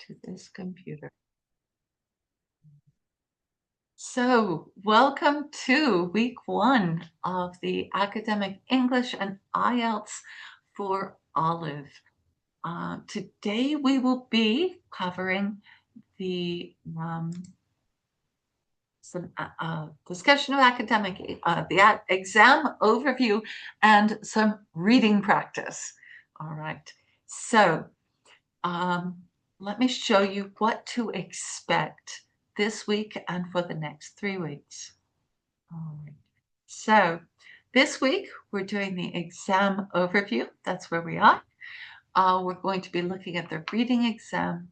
to this computer. So, welcome to week one of the Academic English and IELTS for Olive. Today we will be covering the some discussion of the exam overview and some reading practice. All right. So, let me show you what to expect this week and for the next 3 weeks. All right. So this week we're doing the exam overview. That's where we are. We're going to be looking at the reading exam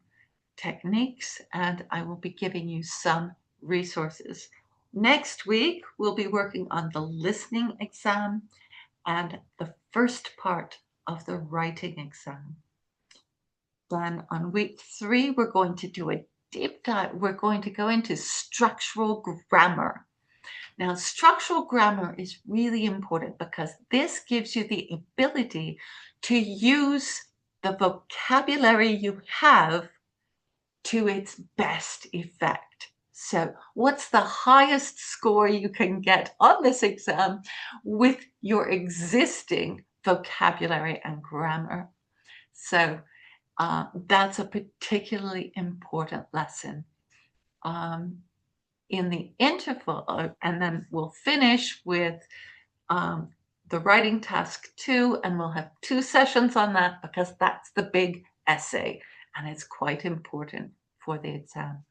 techniques, and I will be giving you some resources. Next week, we'll be working on the listening exam and the first part of the writing exam. Then on week 3, we're going to do a deep dive. We're going to go into structural grammar. Now, structural grammar is really important because this gives you the ability to use the vocabulary you have to its best effect. So, what's the highest score you can get on this exam with your existing vocabulary and grammar? So, that's a particularly important lesson. In the interval, and then we'll finish with the writing task 2, and we'll have 2 sessions on that because that's the big essay, and it's quite important for the exam.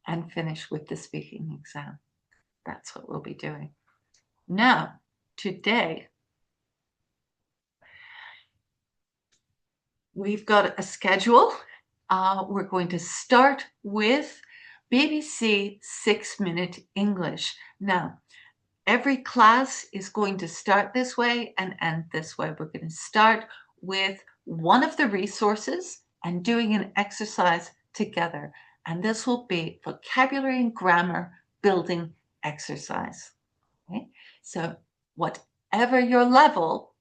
And finish with the speaking exam. That's what we'll be doing. Now, today, we've got a schedule. We're going to start with BBC 6-minute English. Now, every class is going to start this way and end this way. We're going to start with one of the resources and doing an exercise together. And this will be vocabulary and grammar building exercise. Okay? So whatever your level,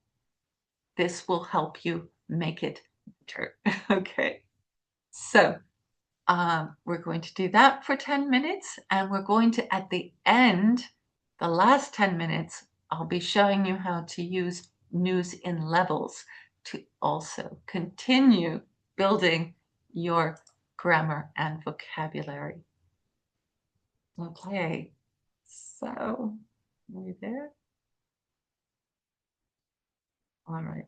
this will help you make it better. Okay. So we're going to do that for 10 minutes, and we're going to, at the end, the last 10 minutes, I'll be showing you how to use news in levels to also continue building your grammar and vocabulary. Okay, so are we there? All right.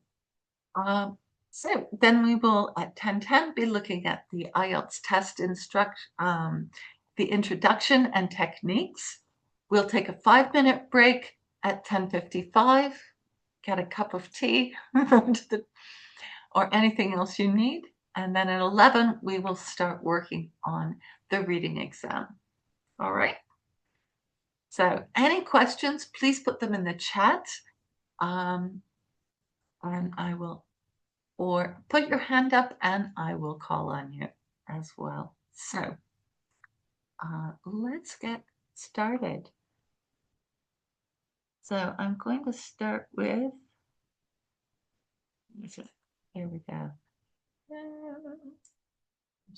So then we will at 10:10 be looking at the IELTS test the introduction and techniques. We'll take a 5-minute break at 10:55, get a cup of tea or anything else you need. And then at 11, we will start working on the reading exam. All right. So any questions, please put them in the chat. And I will, or put your hand up and I will call on you as well. So let's get started. So I'm going to start with, here we go.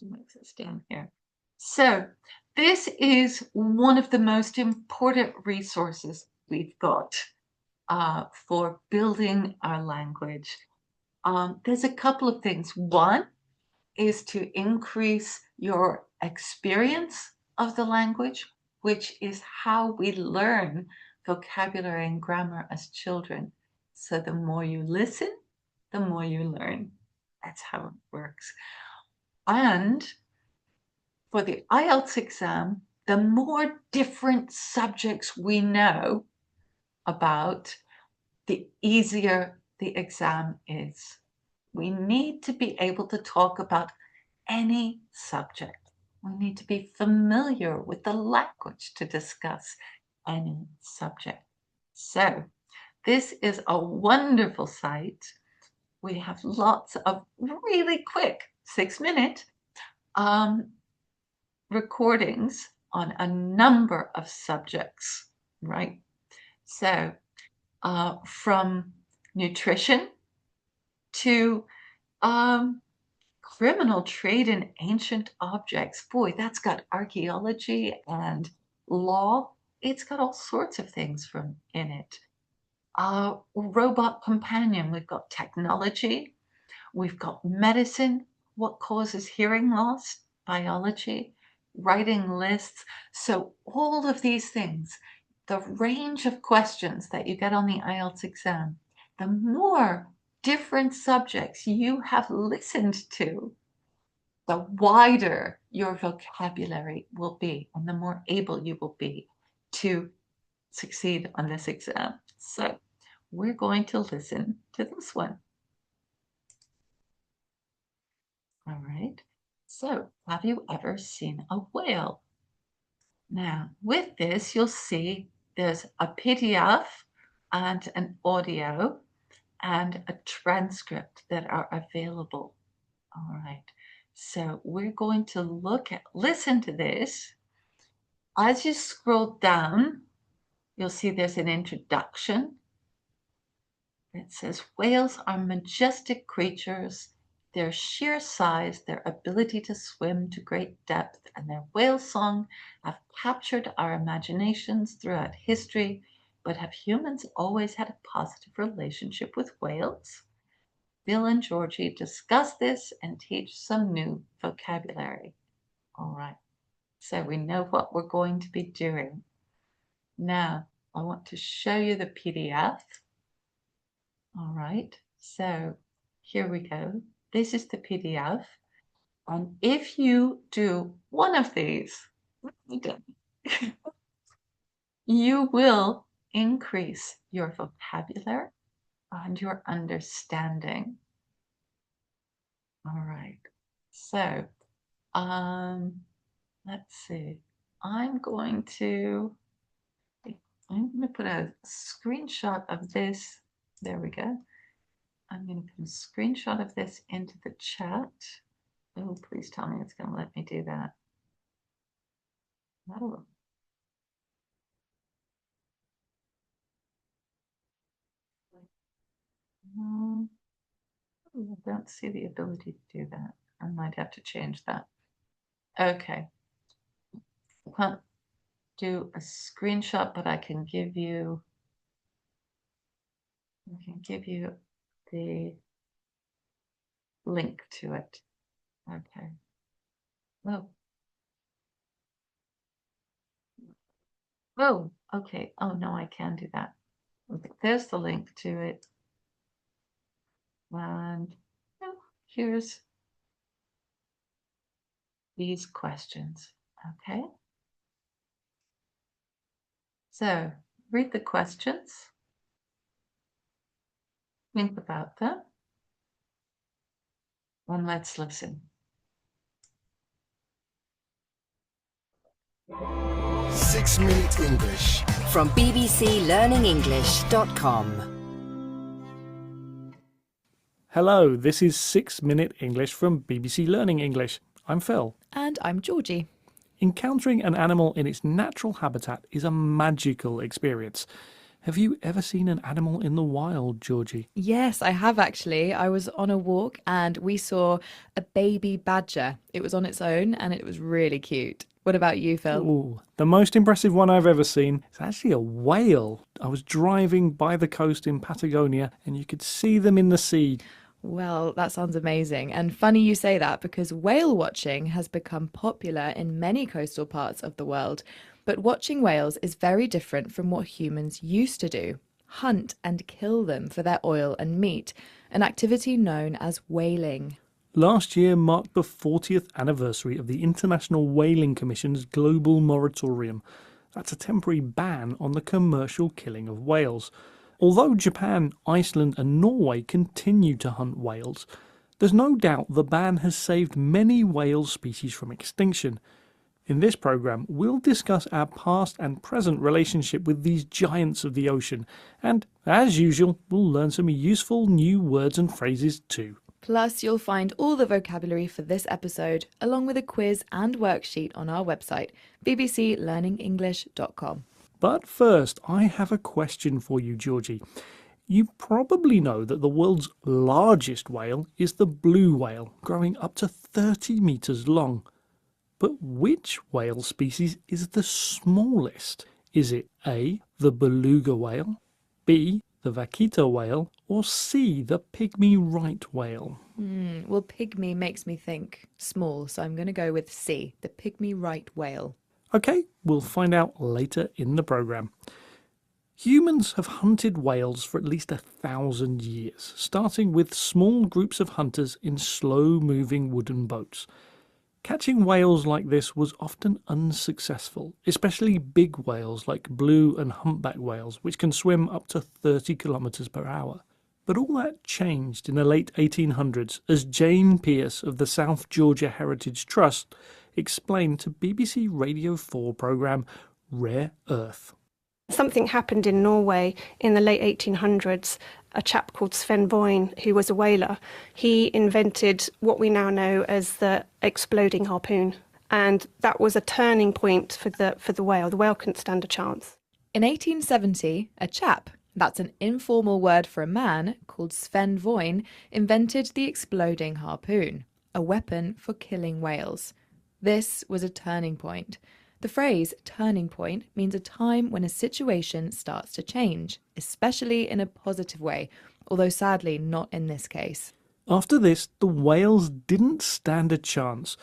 Mix this down here. So this is one of the most important resources we've got for building our language. There's a couple of things. One is to increase your experience of the language, which is how we learn vocabulary and grammar as children. So the more you listen, the more you learn. That's how it works. And for the IELTS exam, the more different subjects we know about, the easier the exam is. We need to be able to talk about any subject. We need to be familiar with the language to discuss any subject. So this is a wonderful site. We have lots of really quick 6-minute recordings on a number of subjects, right? So from nutrition to criminal trade in ancient objects. Boy, that's got archaeology and law. It's got all sorts of things from in it. Robot companion, we've got technology, we've got medicine, what causes hearing loss, biology, writing lists. So all of these things, the range of questions that you get on the IELTS exam, the more different subjects you have listened to, the wider your vocabulary will be and the more able you will be to succeed on this exam. So we're going to listen to this one. All right. So, have you ever seen a whale? Now, with this, you'll see there's a PDF and an audio and a transcript that are available. All right. So, we're going to listen to this. As you scroll down, you'll see there's an introduction. It says whales are majestic creatures. Their sheer size, their ability to swim to great depth, and their whale song have captured our imaginations throughout history. But have humans always had a positive relationship with whales? Bill and Georgie discuss this and teach some new vocabulary. All right, so we know what we're going to be doing. Now, I want to show you the PDF. All right, so here we go. This is the PDF. And if you do one of these, you will increase your vocabulary and your understanding. All right, so let's see. I'm going to put a screenshot of this. There we go. I'm going to put a screenshot of this into the chat. Oh, please tell me it's going to let me do that. Oh. I don't see the ability to do that. I might have to change that. Okay. I can't do a screenshot, but I can give you the link to it. Okay. Oh. Oh, okay. Oh, no, I can do that. Okay. There's the link to it. And here's these questions. Okay. So read the questions. Think about them. And let's listen. 6-Minute English from bbclearningenglish.com. Hello, this is 6-Minute English from BBC Learning English. I'm Phil. And I'm Georgie. Encountering an animal in its natural habitat is a magical experience. Have you ever seen an animal in the wild, Georgie? Yes, I have actually. I was on a walk and we saw a baby badger. It was on its own and it was really cute. What about you, Phil? Ooh, the most impressive one I've ever seen is actually a whale. I was driving by the coast in Patagonia and you could see them in the sea. Well, that sounds amazing. And funny you say that because whale watching has become popular in many coastal parts of the world. But watching whales is very different from what humans used to do. Hunt and kill them for their oil and meat, an activity known as whaling. Last year marked the 40th anniversary of the International Whaling Commission's global moratorium. That's a temporary ban on the commercial killing of whales. Although Japan, Iceland and Norway continue to hunt whales, there's no doubt the ban has saved many whale species from extinction. In this programme, we'll discuss our past and present relationship with these giants of the ocean, and, as usual, we'll learn some useful new words and phrases too. Plus, you'll find all the vocabulary for this episode, along with a quiz and worksheet on our website, bbclearningenglish.com. But first, I have a question for you, Georgie. You probably know that the world's largest whale is the blue whale, growing up to 30 meters long. But which whale species is the smallest? Is it A, the beluga whale, B, the vaquita whale, or C, the pygmy right whale? Well, pygmy makes me think small, so I'm going to go with C, the pygmy right whale. Okay, we'll find out later in the programme. Humans have hunted whales for at least 1,000 years, starting with small groups of hunters in slow-moving wooden boats. Catching whales like this was often unsuccessful, especially big whales like blue and humpback whales, which can swim up to 30 kilometers per hour. But all that changed in the late 1800s as Jane Pierce of the South Georgia Heritage Trust explained to BBC Radio 4 programme Rare Earth. Something happened in Norway in the late 1800s. A chap called Sven Boyne, who was a whaler, he invented what we now know as the exploding harpoon. And that was a turning point for the whale. The whale couldn't stand a chance. In 1870, a chap, that's an informal word for a man, called Sven Boyne, invented the exploding harpoon, a weapon for killing whales. This was a turning point. The phrase turning point means a time when a situation starts to change, especially in a positive way, although sadly not in this case. After this, the whales didn't stand a chance,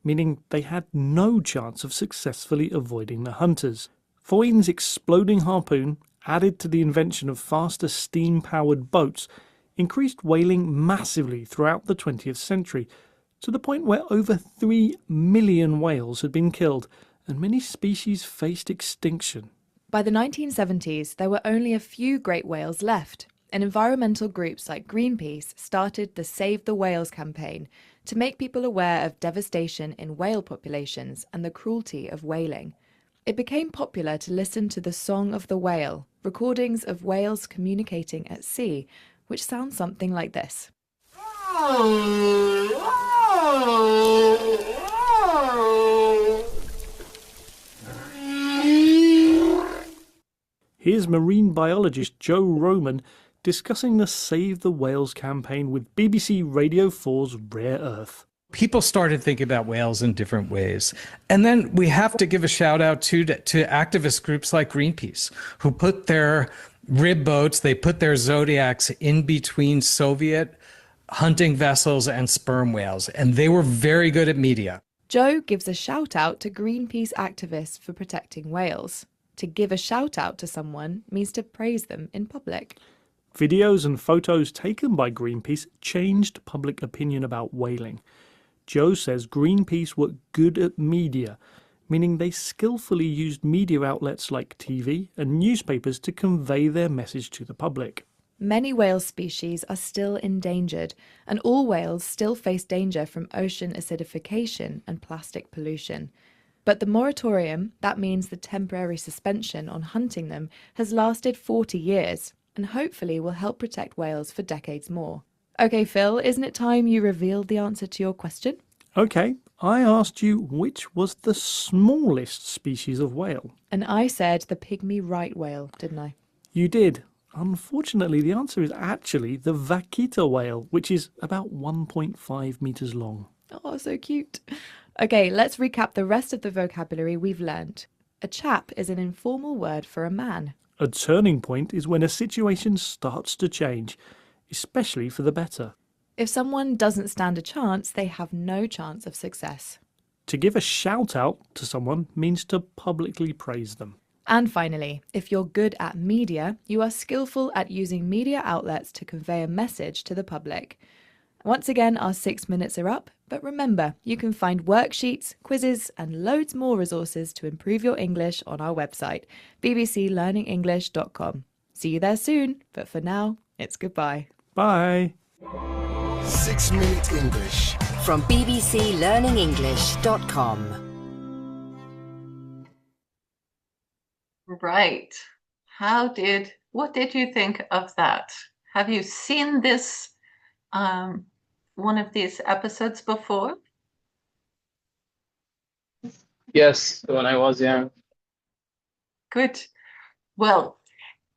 meaning they had no chance of successfully avoiding the hunters. Foyne's exploding harpoon, added to the invention of faster steam-powered boats, increased whaling massively throughout the 20th century, to the point where over 3 million whales had been killed, and many species faced extinction. By the 1970s, there were only a few great whales left, and environmental groups like Greenpeace started the Save the Whales campaign to make people aware of devastation in whale populations and the cruelty of whaling. It became popular to listen to the Song of the Whale, recordings of whales communicating at sea, which sounds something like this. Here's marine biologist Joe Roman discussing the Save the Whales campaign with BBC Radio 4's Rare Earth. People started thinking about whales in different ways. And then we have to give a shout out to activist groups like Greenpeace, who put their rib boats, they put their Zodiacs in between Soviet hunting vessels and sperm whales. And they were very good at media. Joe gives a shout out to Greenpeace activists for protecting whales. To give a shout out to someone means to praise them in public. Videos and photos taken by Greenpeace changed public opinion about whaling. Joe says Greenpeace were good at media, meaning they skillfully used media outlets like TV and newspapers to convey their message to the public. Many whale species are still endangered, and all whales still face danger from ocean acidification and plastic pollution. But the moratorium, that means the temporary suspension on hunting them, has lasted 40 years and hopefully will help protect whales for decades more. Okay, Phil, isn't it time you revealed the answer to your question? Okay, I asked you which was the smallest species of whale. And I said the pygmy right whale, didn't I? You did. Unfortunately, the answer is actually the vaquita whale, which is about 1.5 meters long. Oh, so cute. Okay, let's recap the rest of the vocabulary we've learned. A chap is an informal word for a man. A turning point is when a situation starts to change, especially for the better. If someone doesn't stand a chance, they have no chance of success. To give a shout out to someone means to publicly praise them. And finally, if you're good at media, you are skillful at using media outlets to convey a message to the public. Once again, our 6 minutes are up, but remember, you can find worksheets, quizzes, and loads more resources to improve your English on our website, bbclearningenglish.com. See you there soon, but for now, it's goodbye. Bye. 6 Minute English. From bbclearningenglish.com. Right. What did you think of that? Have you seen this, one of these episodes before? Yes, when I was young. Good. Well,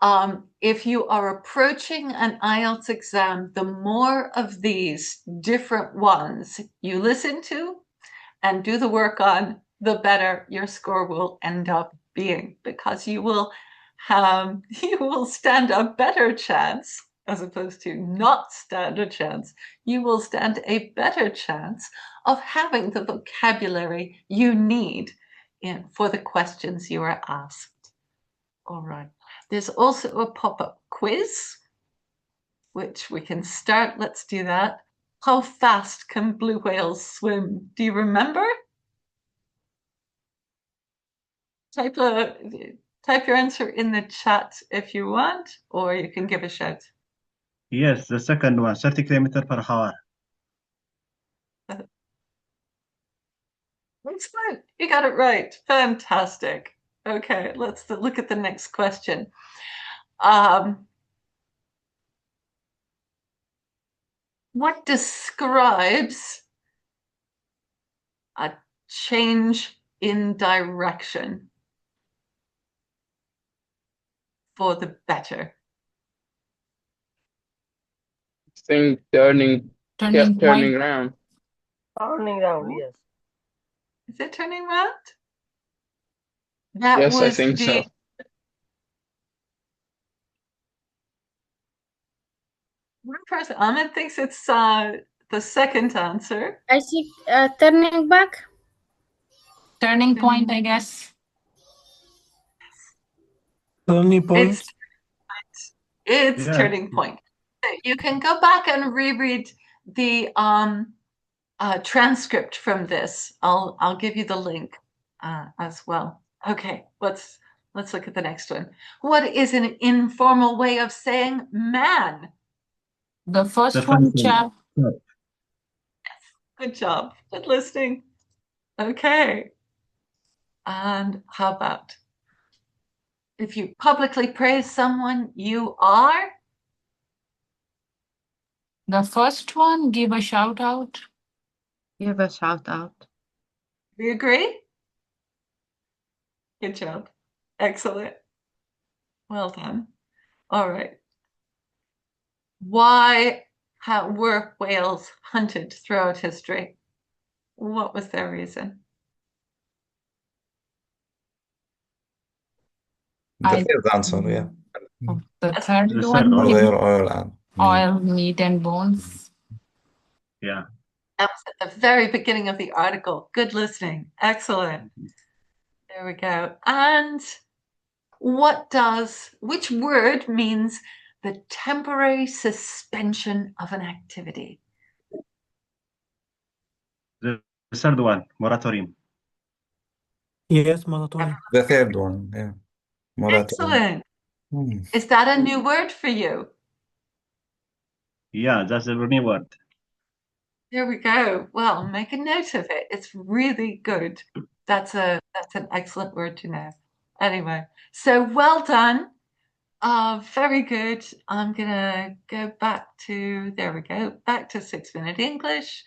If you are approaching an IELTS exam, the more of these different ones you listen to and do the work on, the better your score will end up being, because you will stand a better chance, as opposed to not stand a chance. You will stand a better chance of having the vocabulary you need for the questions you are asked. All right. There's also a pop-up quiz, which we can start. Let's do that. How fast can blue whales swim? Do you remember? Type your answer in the chat if you want, or you can give a shout. Yes, the second one, 30 kilometers per hour. Excellent. You got it right. Fantastic. Okay, let's look at the next question. What describes a change in direction for the better? Think turning Turning turning point. around. Turning round, yes. Is it turning round? That Yes, I was think so. one person. Ahmed thinks it's the second answer. I think turning back. Turning point, I guess. Turning point. It's Yeah. turning point. You can go back and reread the transcript from this. I'll give you the link as well. Okay, let's look at the next one. What is an informal way of saying man? The first The one, first one. chap. Good job. Good listening. Okay. And how about if you publicly praise someone, you are? The first one, give a shout out. Give a shout out. Do you agree? Good job. Excellent. Well done. All right. Why were whales hunted throughout history? What was their reason? The third answer, yeah. The third The one, third one. Oil, oil, and oil, meat, and bones. Yeah. That was at the very beginning of the article. Good listening. Excellent. There we go. And which word means the temporary suspension of an activity? The third one, moratorium. Yes, moratorium. the third one, yeah. Moratorium. Excellent. Hmm. Is that a new word for you? Yeah, that's the new word. There we go. Well, make a note of it. It's really good. That's an excellent word to know. Anyway, so well done. Very good. I'm gonna go back to, there we go, back to 6-Minute English.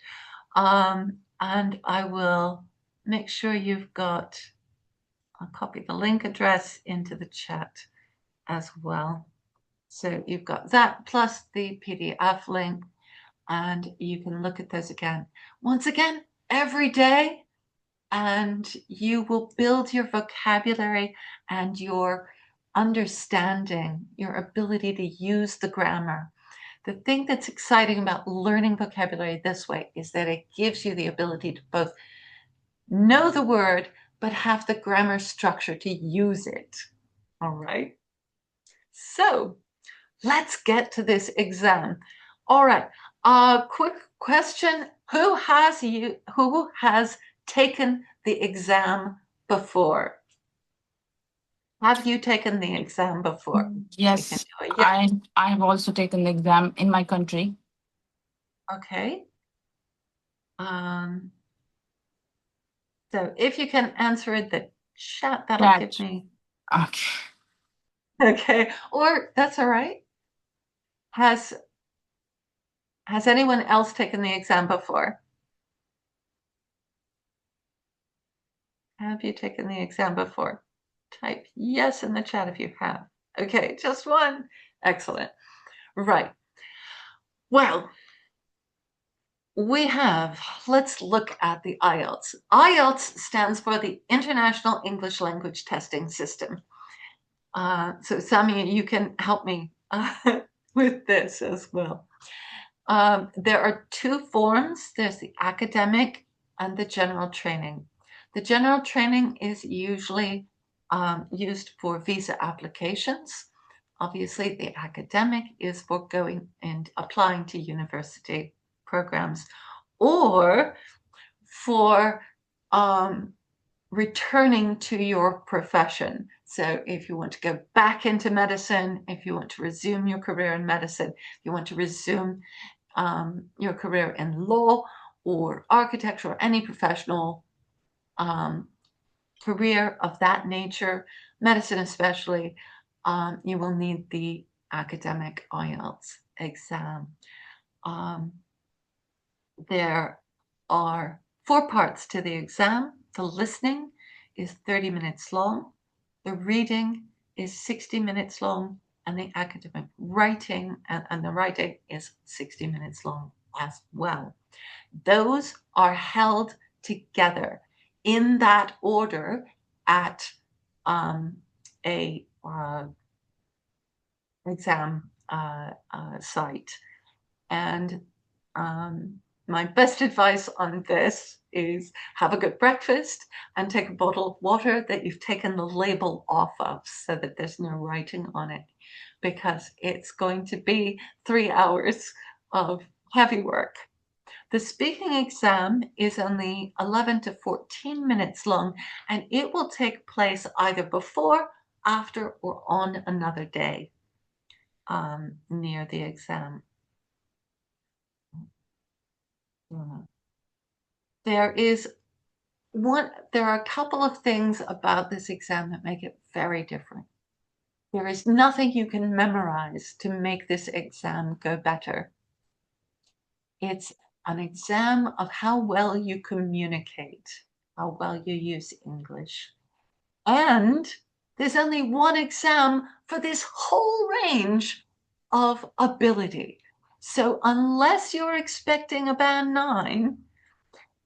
And I will make sure you've got, I'll copy the link address into the chat as well. So you've got that plus the PDF link, and you can look at those again. Once again, every day, and you will build your vocabulary and your understanding, your ability to use the grammar. The thing that's exciting about learning vocabulary this way is that it gives you the ability to both know the word, but have the grammar structure to use it. All right. So let's get to this exam. All right. Quick question. Who has taken the exam before? Have you taken the exam before? Yes, Yeah. I have also taken the exam in my country. Okay. So if you can answer the chat, that'll give me. Okay. Okay. Or that's all right. Has anyone else taken the exam before? Have you taken the exam before? Type yes in the chat if you have. Okay, just one. Excellent. Right. Well, let's look at the IELTS. IELTS stands for the International English Language Testing System. So Samia, you can help me with this as well. There are two forms. There's the academic and the general training. The general training is usually used for visa applications. Obviously, the academic is for going and applying to university programs or for returning to your profession. So if you want to go back into medicine, if you want to resume your career in medicine, if you want to resume your career in law or architecture or any professional career of that nature, medicine especially, you will need the academic IELTS exam. There are 4 parts to the exam. The listening is 30 minutes long. The reading is 60 minutes long. And the academic writing and the writing is 60 minutes long as well. Those are held together in that order at a exam site. And my best advice on this is have a good breakfast and take a bottle of water that you've taken the label off of so that there's no writing on it, because it's going to be 3 hours of heavy work. The speaking exam is only 11 to 14 minutes long, and it will take place either before, after, or on another day near the exam. There are a couple of things about this exam that make it very different. There is nothing you can memorize to make this exam go better. It's an exam of how well you communicate, how well you use English. And there's only one exam for this whole range of ability. So unless you're expecting a band 9,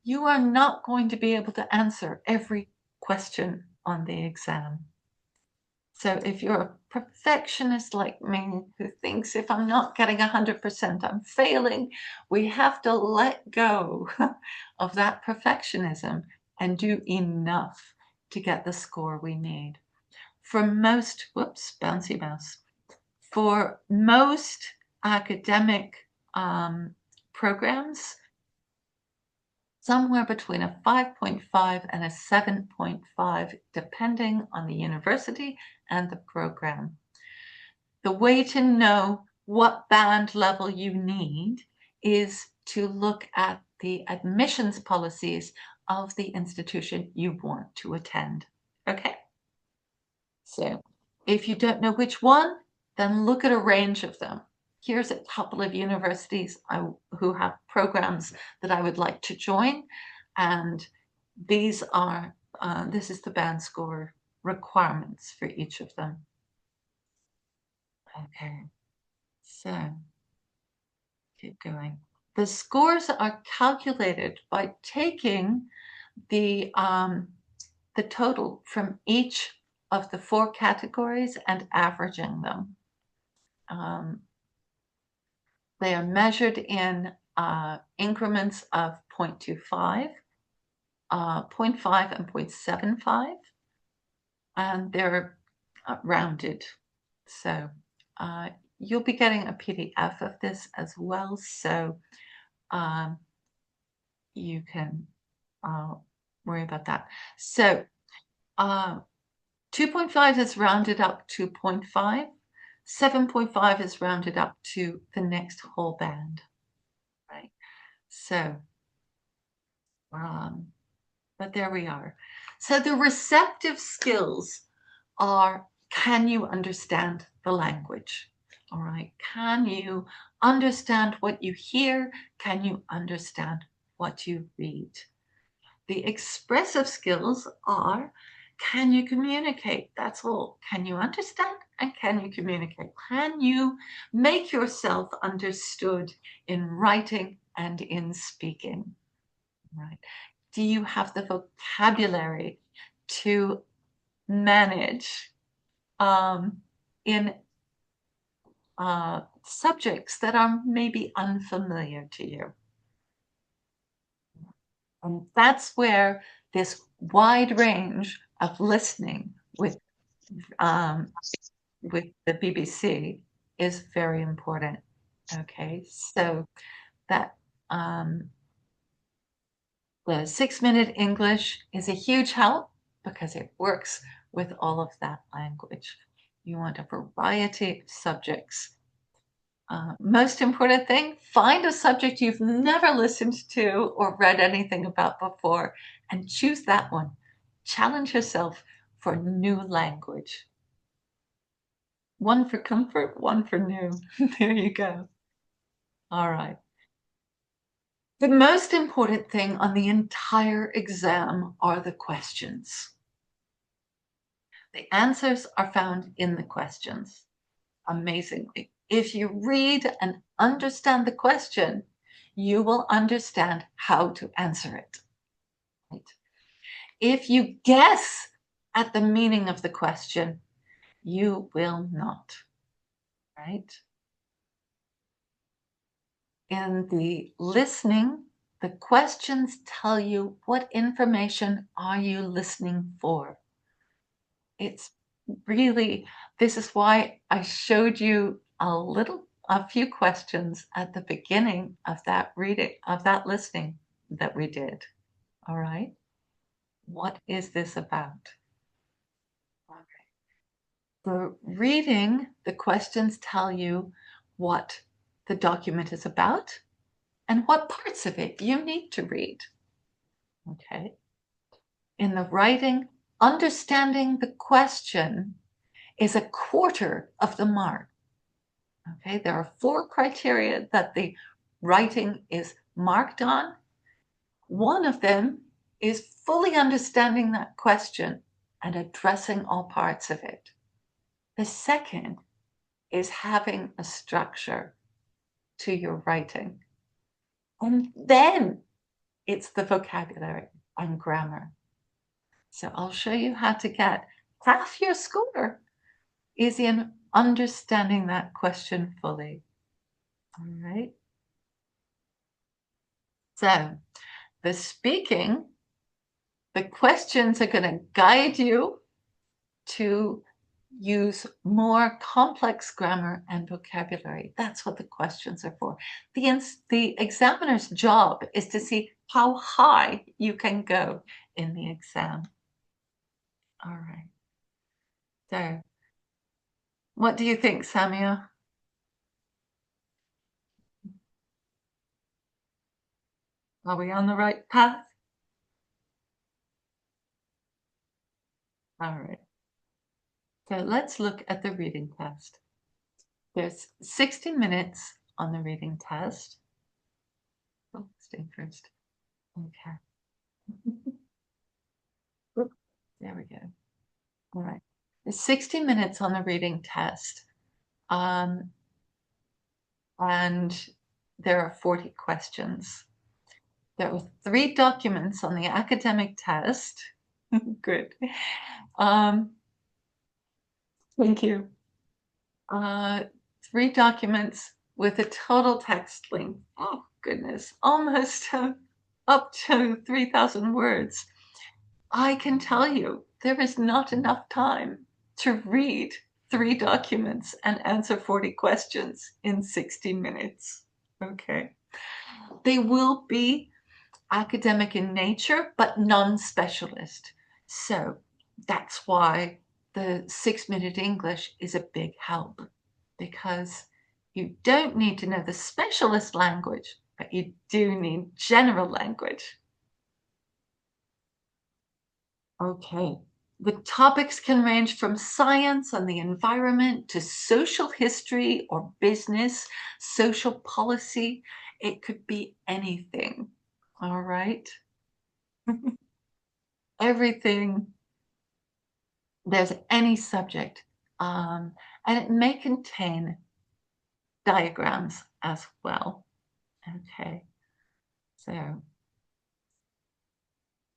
you are not going to be able to answer every question on the exam. So if you're a perfectionist like me who thinks if I'm not getting 100%, I'm failing, we have to let go of that perfectionism and do enough to get the score we need. For most, bouncy mouse. For most academic programs, somewhere between a 5.5 and a 7.5, depending on the university and the program. The way to know what band level you need is to look at the admissions policies of the institution you want to attend. Okay? So if you don't know which one, then look at a range of them. Here's a couple of universities who have programs that I would like to join, and this is the band score requirements for each of them. Okay, so keep going. The scores are calculated by taking the total from each of the 4 categories and averaging them. They are measured in increments of 0.25, 0.5, and 0.75, and they're rounded. So you'll be getting a PDF of this as well, so you can worry about that. So 2.5 is rounded up to 0.5. 7.5 is rounded up to the next whole band, right? So, but there we are. So the receptive skills are, can you understand the language? All right, can you understand what you hear? Can you understand what you read? The expressive skills are, can you communicate? That's all. Can you understand and can you communicate? Can you make yourself understood in writing and in speaking? Right. Do you have the vocabulary to manage in subjects that are maybe unfamiliar to you? And that's where this wide range of listening with the BBC is very important. Okay, so that the 6-minute English is a huge help because it works with all of that language. You want a variety of subjects. Most important thing, find a subject you've never listened to or read anything about before and choose that one. Challenge yourself for new language. One for comfort, one for new. There you go. All right. The most important thing on the entire exam are the questions. The answers are found in the questions, amazingly. If you read and understand the question, you will understand how to answer it. Right? If you guess at the meaning of the question, you will not. Right? In the listening, the questions tell you what information are you listening for. It's really, this is why I showed you a few questions at the beginning of that reading, of that listening that we did. All right. What is this about? Okay. The reading, the questions tell you what the document is about and what parts of it you need to read. Okay. In the writing, understanding the question is a quarter of the mark. Okay, there are 4 criteria that the writing is marked on. One of them is fully understanding that question and addressing all parts of it. The second is having a structure to your writing. And then it's the vocabulary and grammar. So I'll show you how to get half your score is in understanding that question fully. All right. So the speaking, the questions are going to guide you to use more complex grammar and vocabulary. That's what the questions are for. The examiner's job is to see how high you can go in the exam. All right. So what do you think, Samia? Are we on the right path? All right. So let's look at the reading test. There's 60 minutes on the reading test. Oh, stay first. Okay. There we go. All right. There's 60 minutes on the reading test. And there are 40 questions. There are 3 documents on the academic test. Good. Thank you. 3 documents with a total text length. Oh, goodness. Almost up to 3,000 words. I can tell you there is not enough time to read 3 documents and answer 40 questions in 60 minutes. Okay. They will be academic in nature, but non-specialist. So that's why the 6-minute English is a big help, because you don't need to know the specialist language, but you do need general language. Okay. The topics can range from science and the environment to social history or business, social policy. It could be anything. All right. Everything there's any subject, and it may contain diagrams as well. Okay, so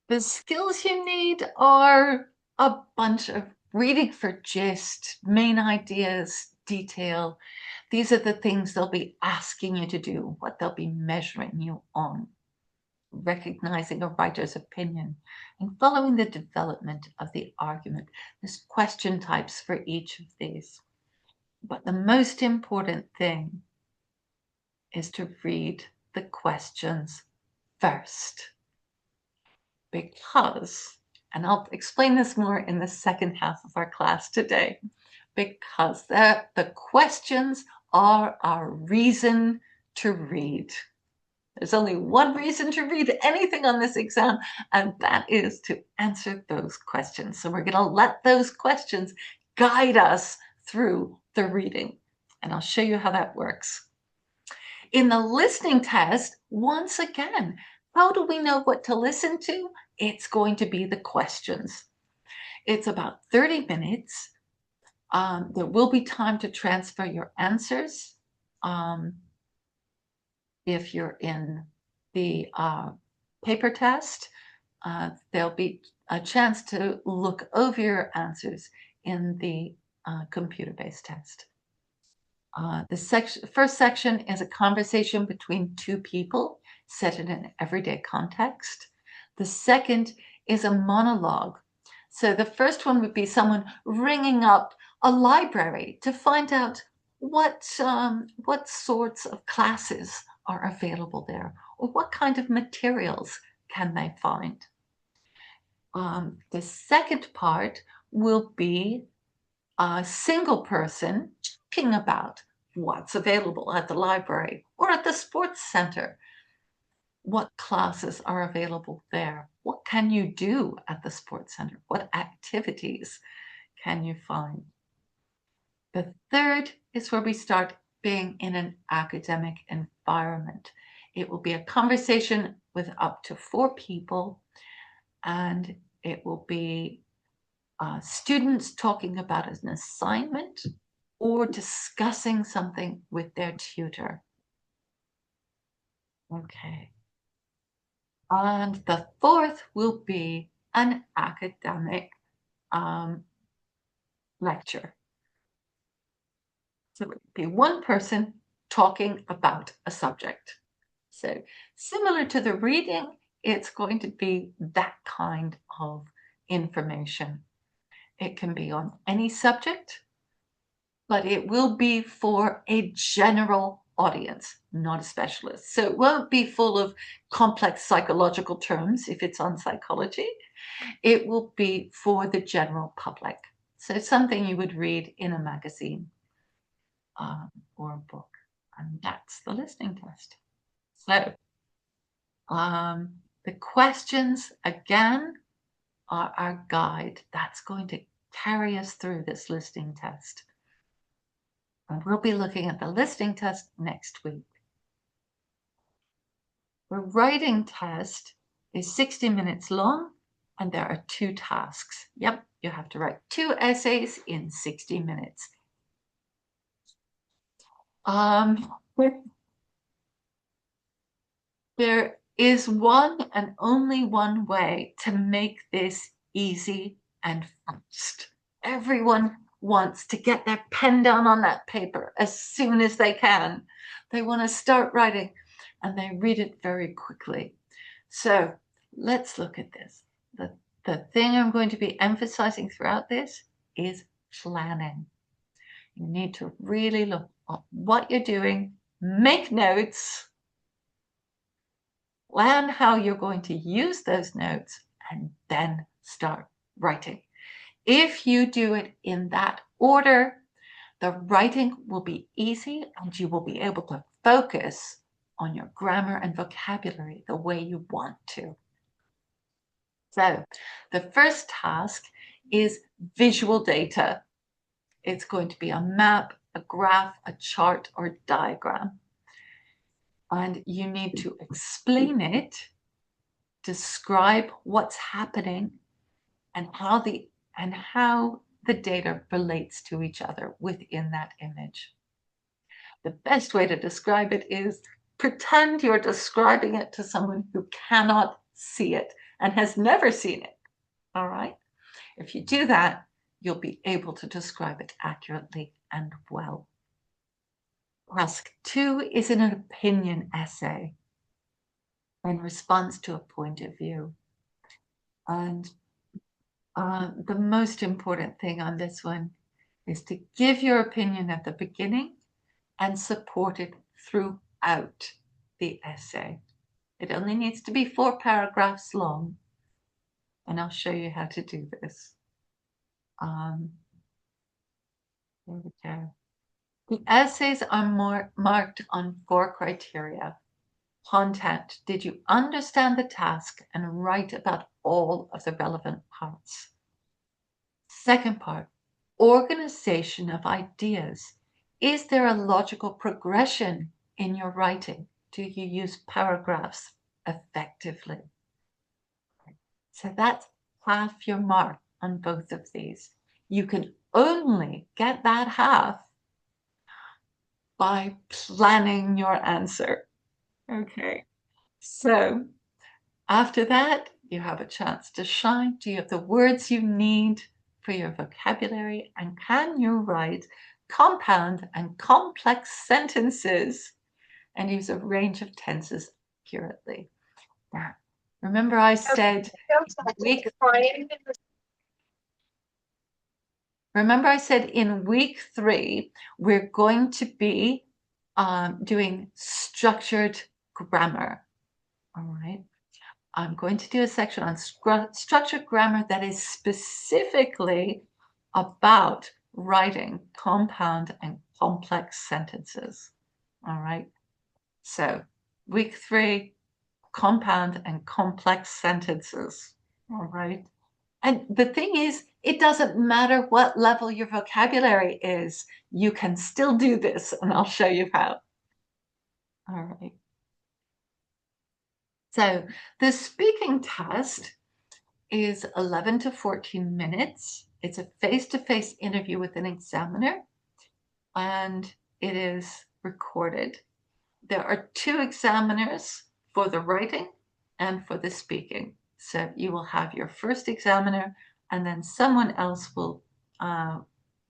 the skills you need are a bunch of reading for gist, main ideas, detail. These are the things they'll be asking you to do, what they'll be measuring you on. Recognizing a writer's opinion and following the development of the argument. There's question types for each of these. But the most important thing is to read the questions first. Because, and I'll explain this more in the second half of our class today, because the questions are our reason to read. There's only one reason to read anything on this exam, and that is to answer those questions. So we're going to let those questions guide us through the reading, and I'll show you how that works. In the listening test, once again, how do we know what to listen to? It's going to be the questions. It's about 30 minutes. There will be time to transfer your answers. If you're in the paper test, there'll be a chance to look over your answers in the computer-based test. The first section is a conversation between two people set in an everyday context. The second is a monologue. So the first one would be someone ringing up a library to find out what sorts of classes are available there, or what kind of materials can they find. The second part will be a single person talking about what's available at the library or at the sports center. What classes are available there? What can you do at the sports center? What activities can you find? The third is where we start being in an academic environment. It will be a conversation with up to 4 people, and it will be students talking about an assignment or discussing something with their tutor. Okay. And the fourth will be an academic lecture. So it would be one person talking about a subject. So similar to the reading, it's going to be that kind of information. It can be on any subject, but it will be for a general audience, not a specialist. So it won't be full of complex psychological terms if it's on psychology. It will be for the general public. So something you would read in a magazine or a book. And that's the listening test. So the questions, again, are our guide. That's going to carry us through this listening test. And we'll be looking at the listening test next week. The writing test is 60 minutes long, and there are 2 tasks. Yep, you have to write 2 essays in 60 minutes. There is one and only one way to make this easy and fast. Everyone wants to get their pen down on that paper as soon as they can. They want to start writing, and they read it very quickly. So let's look at this. The thing I'm going to be emphasizing throughout this is planning. You need to really look at what you're doing, make notes, plan how you're going to use those notes, and then start writing. If you do it in that order, the writing will be easy and you will be able to focus on your grammar and vocabulary the way you want to. So the first task is visual data. It's going to be a map, a graph, a chart, or a diagram. And you need to explain it, describe what's happening, and how the and how the data relates to each other within that image. The best way to describe it is pretend you're describing it to someone who cannot see it and has never seen it. All right? If you do that, you'll be able to describe it accurately and well. Task 2 is an opinion essay in response to a point of view. And the most important thing on this one is to give your opinion at the beginning and support it throughout the essay. It only needs to be 4 paragraphs long, and I'll show you how to do this. There we go. The essays are marked on 4 criteria. Content. Did you understand the task and write about all of the relevant parts? Second part, organization of ideas. Is there a logical progression in your writing? Do you use paragraphs effectively? So that's half your mark on both of these. You can only get that half by planning your answer. Okay, so after that, you have a chance to shine. Do you have the words you need for your vocabulary? And can you write compound and complex sentences and use a range of tenses accurately? Now, remember I said in week 3, we're going to be doing structured grammar. All right. I'm going to do a section on structured grammar that is specifically about writing compound and complex sentences. All right. So week 3, compound and complex sentences. All right. And the thing is, it doesn't matter what level your vocabulary is, you can still do this, and I'll show you how. All right. So the speaking test is 11 to 14 minutes. It's a face-to-face interview with an examiner, and it is recorded. There are 2 examiners for the writing and for the speaking. So you will have your first examiner, and then someone else will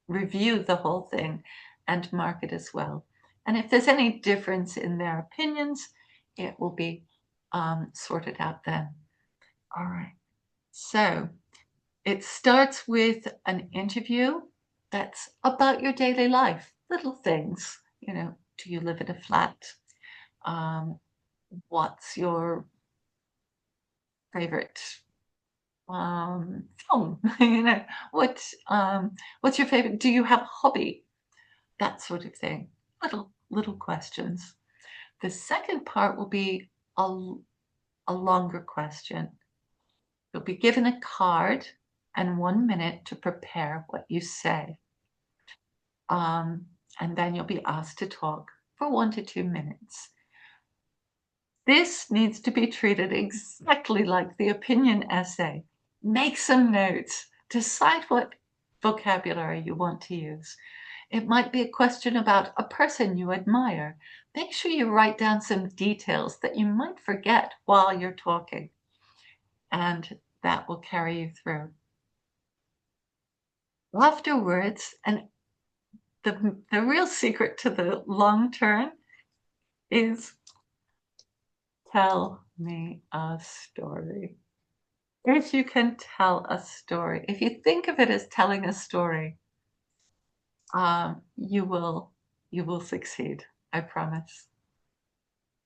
review the whole thing and mark it as well. And if there's any difference in their opinions, it will be sorted out then. All right. So it starts with an interview that's about your daily life, little things. You know, do you live in a flat? What's your favorite film? You know, what's your favorite? Do you have a hobby? That sort of thing. Little questions. The second part will be a longer question. You'll be given a card and 1 minute to prepare what you say. And then you'll be asked to talk for 1 to 2 minutes. This needs to be treated exactly like the opinion essay. Make some notes. Decide what vocabulary you want to use. It might be a question about a person you admire. Make sure you write down some details that you might forget while you're talking, and that will carry you through. Afterwards, and the real secret to the long turn is tell me a story. If you can tell a story, if you think of it as telling a story, you will succeed, I promise.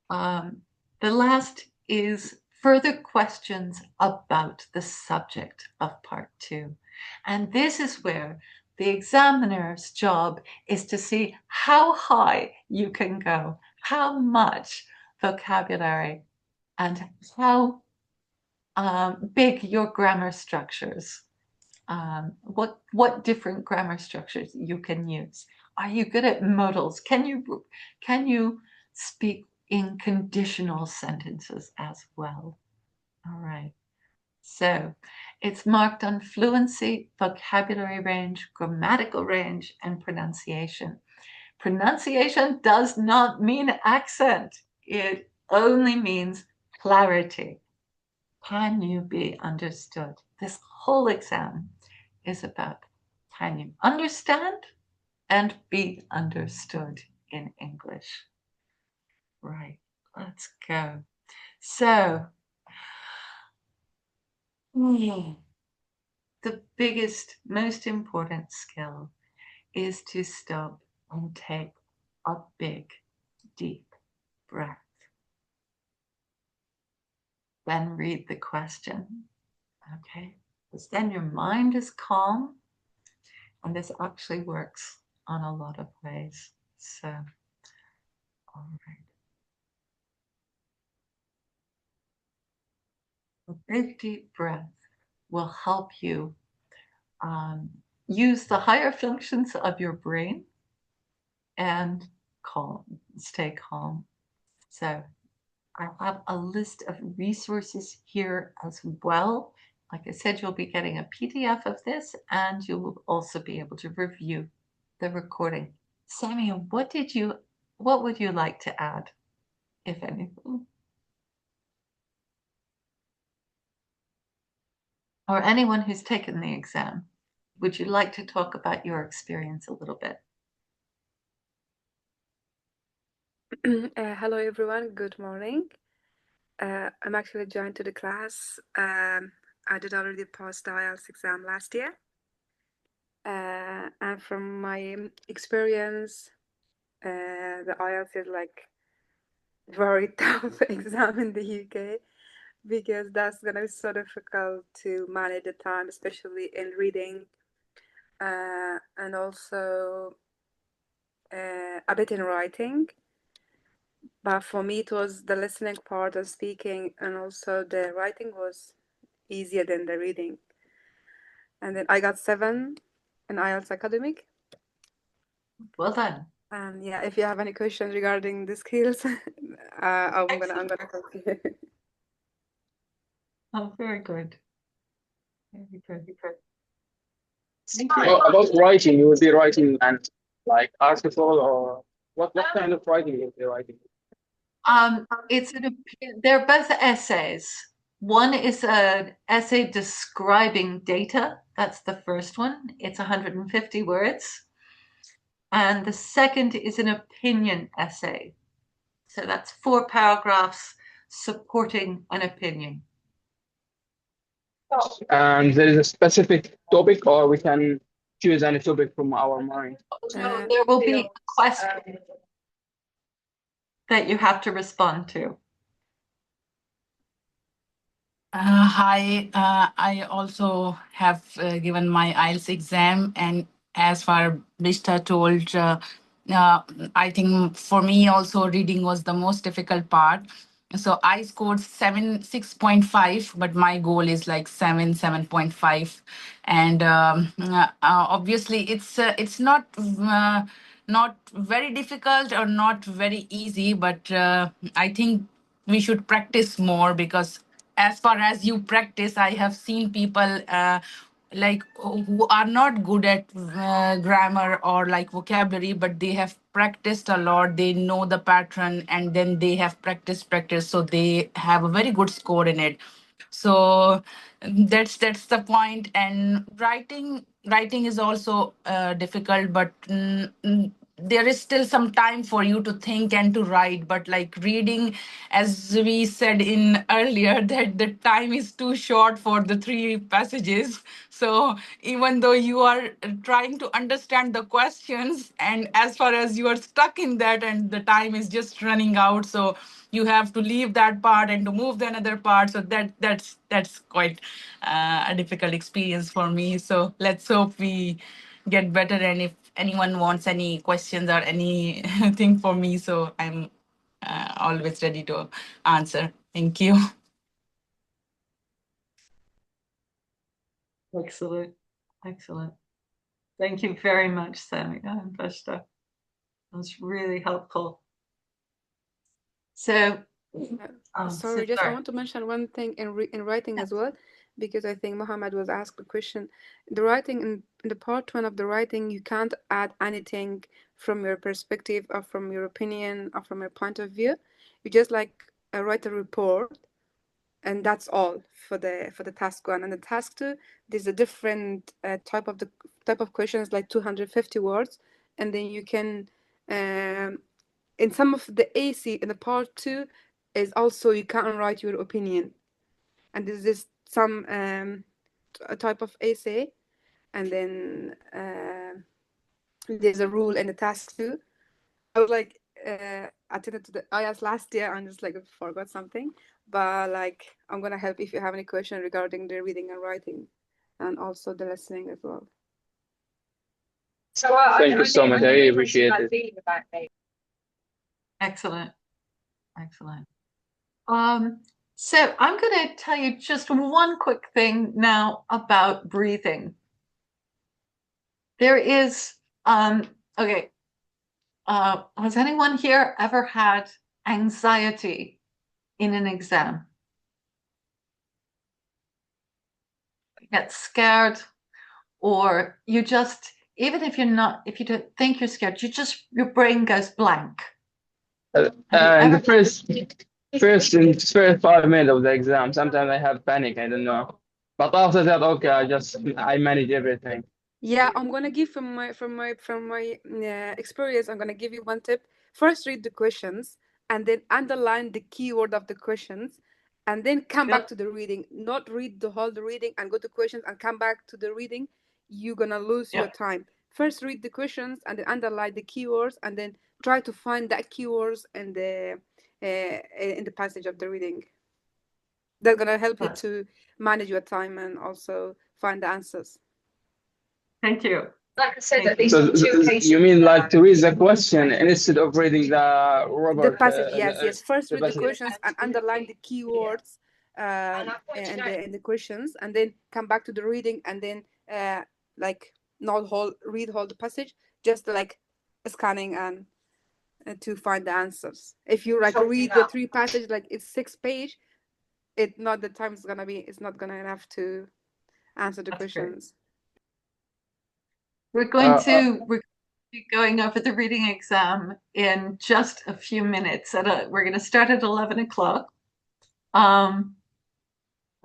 The last is further questions about the subject of part 2. And this is where the examiner's job is to see how high you can go, how much vocabulary, and how big your grammar structures, what different grammar structures you can use. Are you good at modals? Can you speak in conditional sentences as well? All right. So it's marked on fluency, vocabulary range, grammatical range, and pronunciation. Pronunciation does not mean accent. It only means clarity. Can you be understood? This whole exam is about can you understand and be understood in English. Right, let's go. So, the biggest, most important skill is to stop and take a big, deep breath. Then read the question, okay? Because then your mind is calm, and this actually works on a lot of ways. So, all right. A big, deep breath will help you use the higher functions of your brain and stay calm. So I have a list of resources here as well. Like I said, you'll be getting a PDF of this, and you will also be able to review the recording. Samuel, what would you like to add, if anything? Or anyone who's taken the exam, would you like to talk about your experience a little bit? Hello everyone, good morning. I'm actually joined to the class. I did already pass the IELTS exam last year. And from my experience, the IELTS is like very tough exam in the UK because that's gonna be so difficult to manage the time, especially in reading, and also a bit in writing. But for me, it was the listening part of speaking, and also the writing was easier than the reading. And then I got 7 in IELTS academic. Well done. And yeah, if you have any questions regarding the skills, I'm gonna help you. Oh, very good. Very good. About writing, you will be writing and like article or what kind of writing you will be writing? They're both essays. One is an essay describing data. That's the first one. It's 150 words. And the second is an opinion essay. So that's 4 paragraphs supporting an opinion. And there is a specific topic, or we can choose any topic from our mind. So there will be a question that you have to respond to. Hi, I also have given my IELTS exam, and as far Bishta told, I think for me also reading was the most difficult part. So I scored 6.5, but my goal is like 7.5, and obviously it's not very difficult or not very easy, but I think we should practice more, because as far as you practice, I have seen people like who are not good at grammar or like vocabulary, but they have practiced a lot, they know the pattern, and then they have practice, so they have a very good score in it. So that's the point. And writing is also difficult, but there is still some time for you to think and to write. But like reading, as we said in earlier, that the time is too short for the 3 passages. So even though you are trying to understand the questions, and as far as you are stuck in that and the time is just running out, so you have to leave that part and to move the another part. So that's quite a difficult experience for me. So let's hope we get better. And if anyone wants any questions or anything for me, so I'm always ready to answer. Thank you. Excellent. Thank you very much, Samia and Vesta. That's really helpful. So, Sorry, I want to mention one thing in writing as well. because I think Muhammad was asked the question. The writing in the part one of the writing, you can't add anything from your perspective or from your opinion or from your point of view. You just like write a report, and that's all for the task one. And the task two, there's a different type of questions, like 250 words, and then you can in some of the AC in the part two is also you can write your opinion, and there's this some a type of essay, and then there's a rule in the task two. I was like attended to the IELTS last year and just like forgot something, but like I'm gonna help if you have any question regarding the reading and writing, and also the listening as well. Thank you so much. I really appreciate it. Excellent. Excellent. So I'm going to tell you just one quick thing now about breathing. There is, okay, has anyone here ever had anxiety in an exam? You get scared, or you just, even if you're not, if you don't think you're scared, your brain goes blank. In the first 5 minutes of the exam, sometimes I have panic. I don't know, but after that, okay, I manage everything. Yeah, I'm gonna give from my experience. I'm gonna give you one tip. First, read the questions and then underline the keyword of the questions, and then come back to the reading. Not read the whole reading and go to questions and come back to the reading. You're gonna lose your time. First, read the questions and then underline the keywords, and then try to find that keywords in the passage of the reading. That's gonna help you to manage your time and also find the answers. Thank you. Like I said, at least you mean like to read the question instead of reading the Robert? The passage, yes. First read the questions and underline the keywords in the questions, and then come back to the reading, and then like not read whole the passage, just like scanning and to find the answers. If you like read the 3 passages, like it's 6 page, it's not gonna enough to answer the questions. We're going to be going over the reading exam in just a few minutes. We're going to start at 11 o'clock. I'm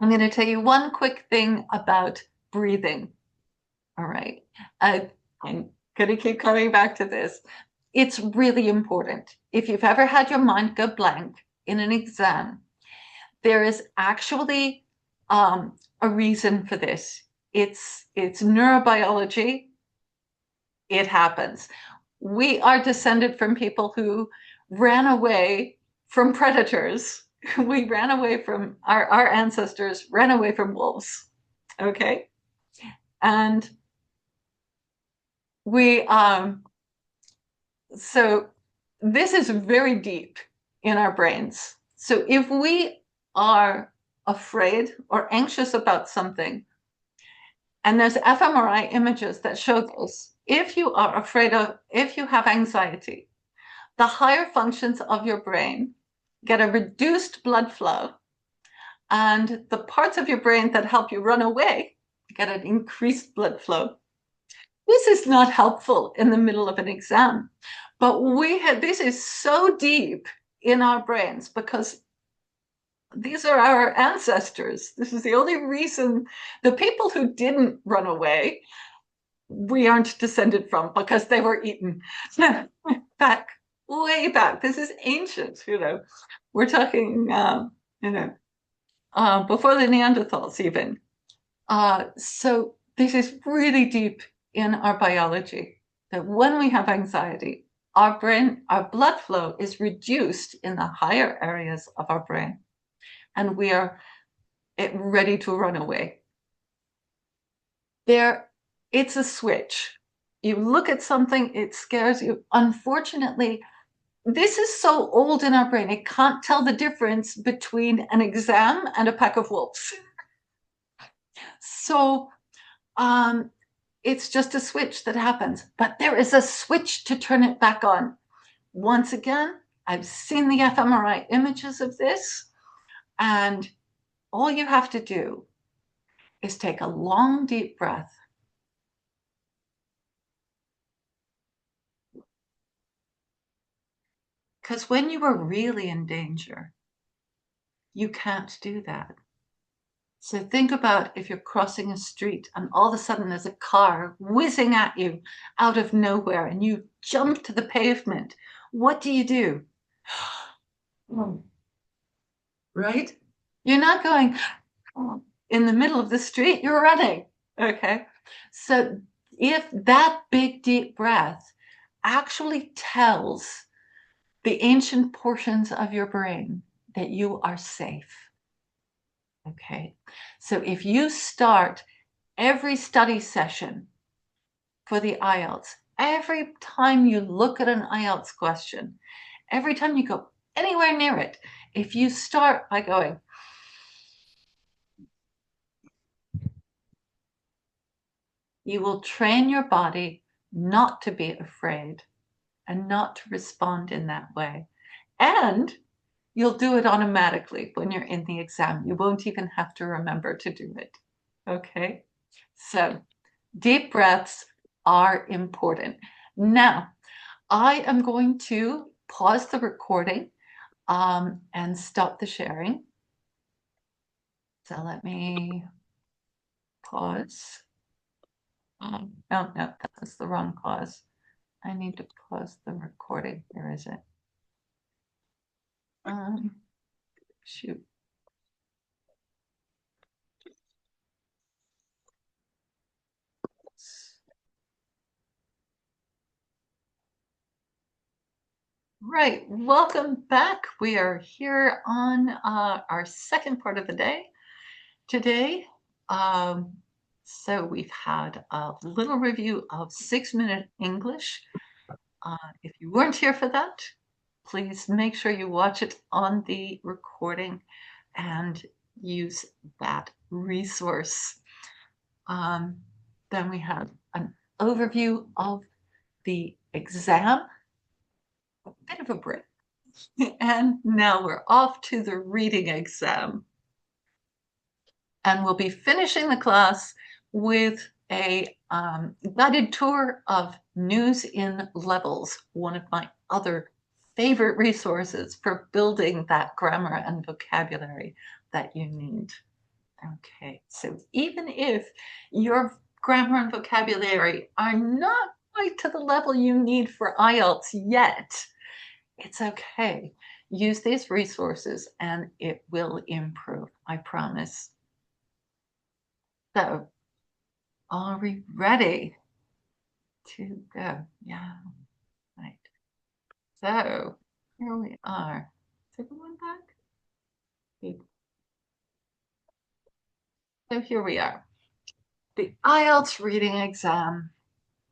going to tell you one quick thing about breathing. All right. I'm going to keep coming back to this. It's really important. If you've ever had your mind go blank in an exam, there is actually a reason for this. It's neurobiology. It happens. We are descended from people who ran away from predators. We ran away from our ancestors, ran away from wolves. Okay. And so this is very deep in our brains. So if we are afraid or anxious about something, and there's fMRI images that show this, if you have anxiety, the higher functions of your brain get a reduced blood flow, and the parts of your brain that help you run away get an increased blood flow. This is not helpful in the middle of an exam, but this is so deep in our brains because these are our ancestors. This is the only reason the people who didn't run away, we aren't descended from because they were eaten way back. This is ancient, We're talking, before the Neanderthals even. So this is really deep in our biology, that when we have anxiety, our blood flow is reduced in the higher areas of our brain, and we are ready to run away. It's a switch. You look at something, it scares you. Unfortunately, this is so old in our brain, it can't tell the difference between an exam and a pack of wolves. So it's just a switch that happens, but there is a switch to turn it back on. Once again, I've seen the fMRI images of this, and all you have to do is take a long, deep breath. Because when you are really in danger, you can't do that. So think about if you're crossing a street and all of a sudden there's a car whizzing at you out of nowhere and you jump to the pavement. What do? Right? You're not going in the middle of the street, you're running. Okay. So if that big, deep breath actually tells the ancient portions of your brain that you are safe. Okay. So if you start every study session for the IELTS, every time you look at an IELTS question, every time you go anywhere near it, if you start by going, you will train your body not to be afraid and not to respond in that way. And you'll do it automatically when you're in the exam. You won't even have to remember to do it. Okay? So deep breaths are important. Now, I am going to pause the recording and stop the sharing. So let me pause. Oh, no, that was the wrong pause. I need to pause the recording. Where is it? Shoot. Right, welcome back. We are here on our second part of the day today. So we've had a little review of 6-minute English. If you weren't here for that, please make sure you watch it on the recording and use that resource. Then we had an overview of the exam, a bit of a break. And now we're off to the reading exam. And we'll be finishing the class with a guided tour of News in Levels, one of my other favorite resources for building that grammar and vocabulary that you need. Okay, so even if your grammar and vocabulary are not quite to the level you need for IELTS yet, it's okay. Use these resources and it will improve, I promise. So, are we ready to go? Yeah, right. So, here we are. Is everyone back? Good. So, here we are. The IELTS reading exam.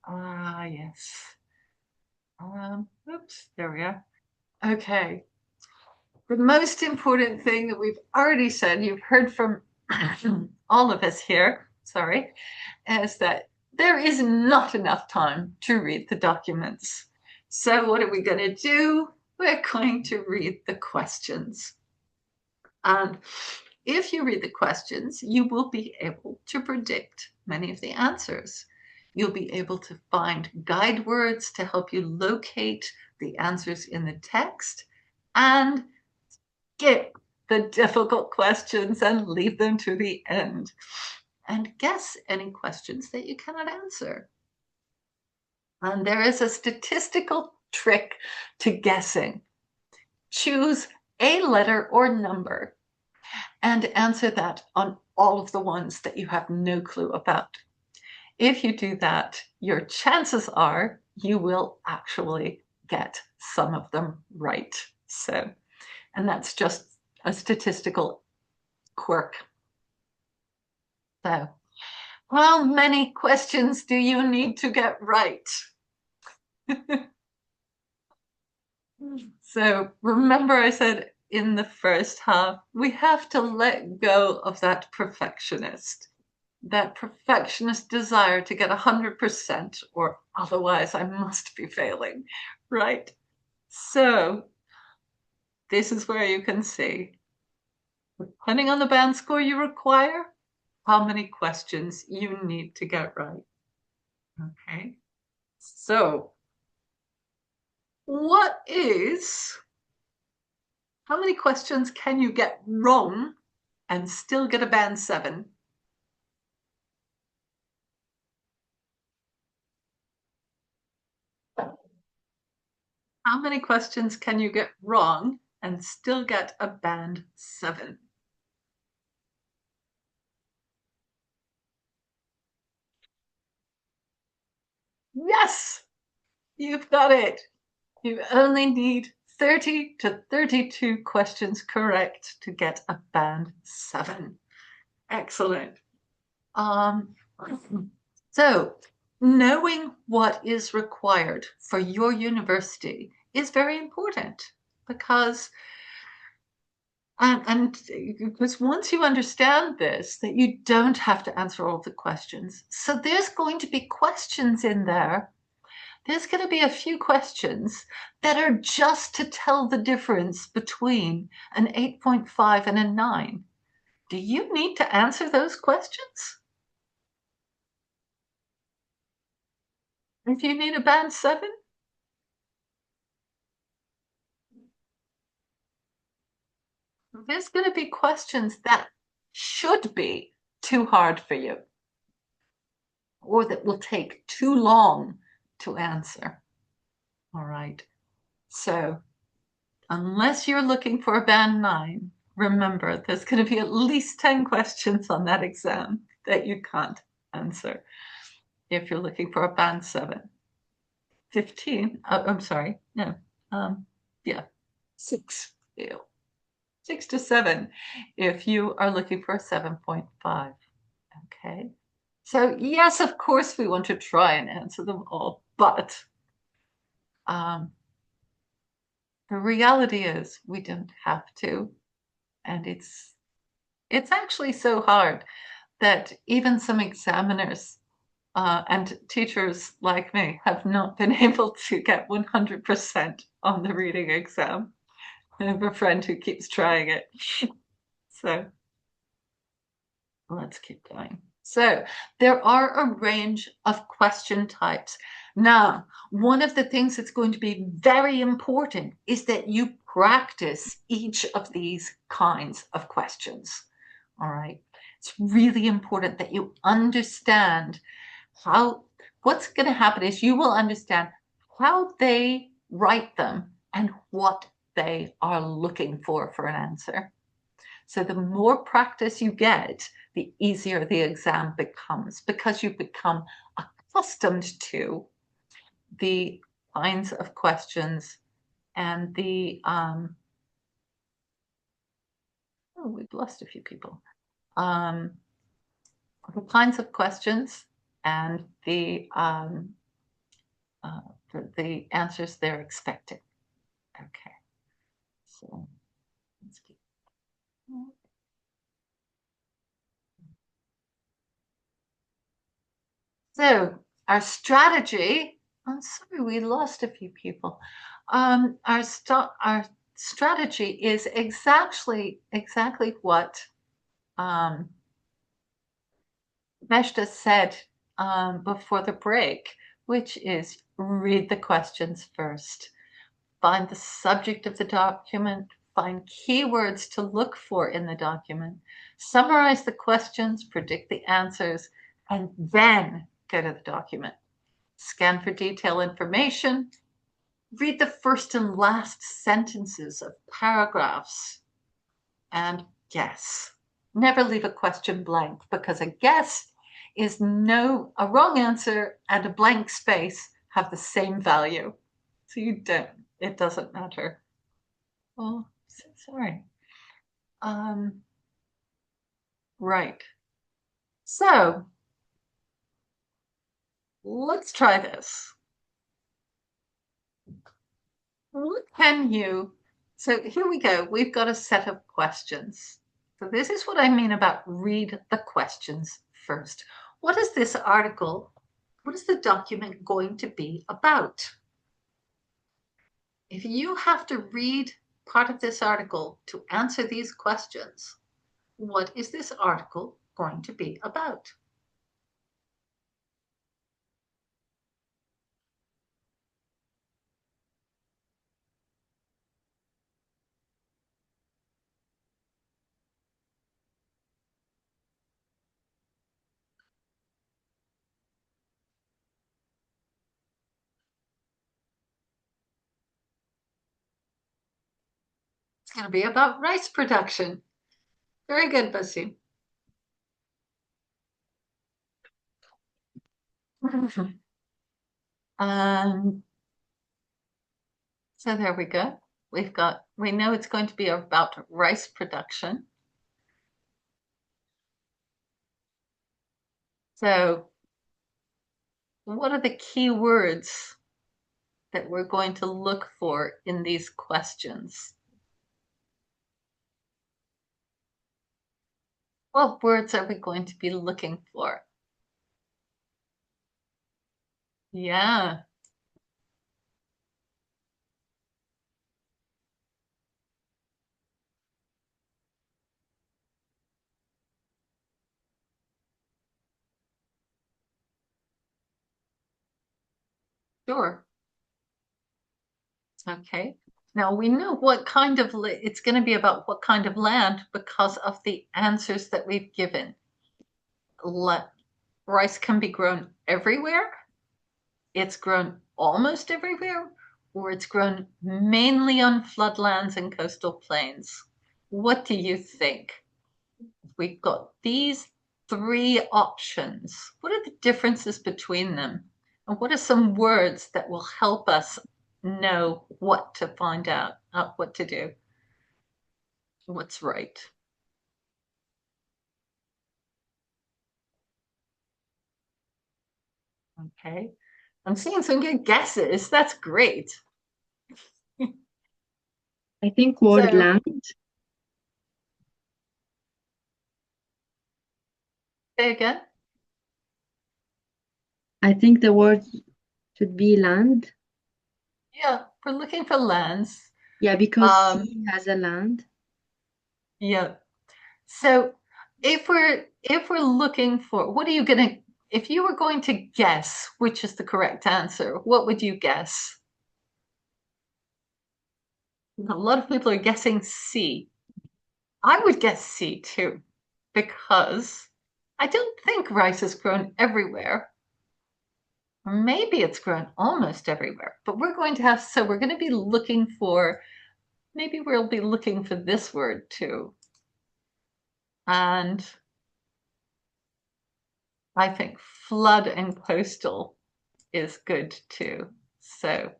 Yes. Oops, there we are. Okay. The most important thing that we've already said, you've heard from all of us here, sorry, is that there is not enough time to read the documents. So what are we going to do? We're going to read the questions. And if you read the questions, you will be able to predict many of the answers. You'll be able to find guide words to help you locate the answers in the text and skip the difficult questions and leave them to the end. And guess any questions that you cannot answer. And there is a statistical trick to guessing. Choose a letter or number and answer that on all of the ones that you have no clue about. If you do that, your chances are you will actually get some of them right. So, and that's just a statistical quirk. So, how many questions do you need to get right? So remember I said in the first half, we have to let go of that perfectionist desire to get 100% or otherwise I must be failing, right? So this is where you can see, depending on the band score you require, how many questions you need to get right. Okay, so how many questions can you get wrong and still get a band 7? How many questions can you get wrong and still get a band 7? Yes, you've got it. You only need 30 to 32 questions correct to get a band 7. Excellent. So knowing what is required for your university is very important because because once you understand this, that you don't have to answer all the questions. So there's going to be questions in there. There's going to be a few questions that are just to tell the difference between an 8.5 and a 9. Do you need to answer those questions? If you need a band 7? There's going to be questions that should be too hard for you or that will take too long to answer. All right. So unless you're looking for a band 9, remember there's going to be at least 10 questions on that exam that you can't answer. If you're looking for a band 7, 15, I'm sorry, no, yeah, 6, 6 to 7 if you are looking for a 7.5. Okay, so yes, of course we want to try and answer them all, but the reality is we don't have to, and it's actually so hard that even some examiners and teachers like me have not been able to get 100% on the reading exam. I have a friend who keeps trying it. So let's keep going. So there are a range of question types. Now, one of the things that's going to be very important is that you practice each of these kinds of questions. All right. It's really important that you understand what's going to happen is you will understand how they write them and what they are looking for an answer. So the more practice you get, the easier the exam becomes because you become accustomed to the kinds of questions and the we've lost a few people. The kinds of questions and the answers they're expecting. Okay, so let's keep. So our strategy. I'm sorry, we lost a few people. Our strategy is exactly what Meshta said before the break, which is read the questions first, find the subject of the document, find keywords to look for in the document, summarize the questions, predict the answers, and then go to the document. Scan for detailed information, read the first and last sentences of paragraphs, and guess. Never leave a question blank because a guess is a wrong answer and a blank space have the same value. So it doesn't matter. Oh, sorry. Right. So let's try this. So here we go. We've got a set of questions. So this is what I mean about read the questions first. What is this article? What is the document going to be about? If you have to read part of this article to answer these questions, what is this article going to be about? It's going to be about rice production. Very good, Basim. So there we go. We know it's going to be about rice production. So what are the key words that we're going to look for in these questions? What words are we going to be looking for? Yeah. Sure. Okay. Now we know what kind of, it's going to be about what kind of land because of the answers that we've given. Rice can be grown everywhere. It's grown almost everywhere, or it's grown mainly on floodlands and coastal plains. What do you think? We've got these three options. What are the differences between them? And what are some words that will help us know what to find out, what to do, what's right? Okay. I'm seeing some good guesses. That's great. I think word land. Say again. I think the word should be land. Yeah, we're looking for lands. Yeah, because sea has a land. Yeah. So if we're looking for, what are you gonna, if you were going to guess which is the correct answer, what would you guess? A lot of people are guessing C. I would guess C too, because I don't think rice is grown everywhere. Or maybe it's grown almost everywhere, but we're going to have, so we're going to be looking for, maybe we'll be looking for this word too. And I think flood and coastal is good too. So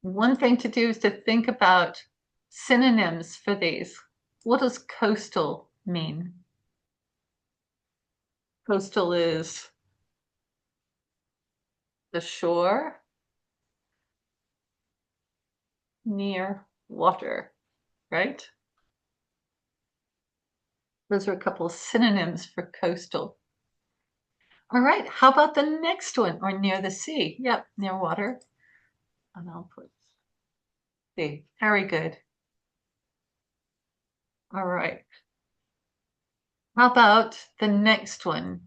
one thing to do is to think about synonyms for these. What does coastal mean? Coastal is the shore near water, right? Those are a couple of synonyms for coastal. All right, how about the next one? Or near the sea? Yep, near water. And I'll put sea. Very good. All right. How about the next one?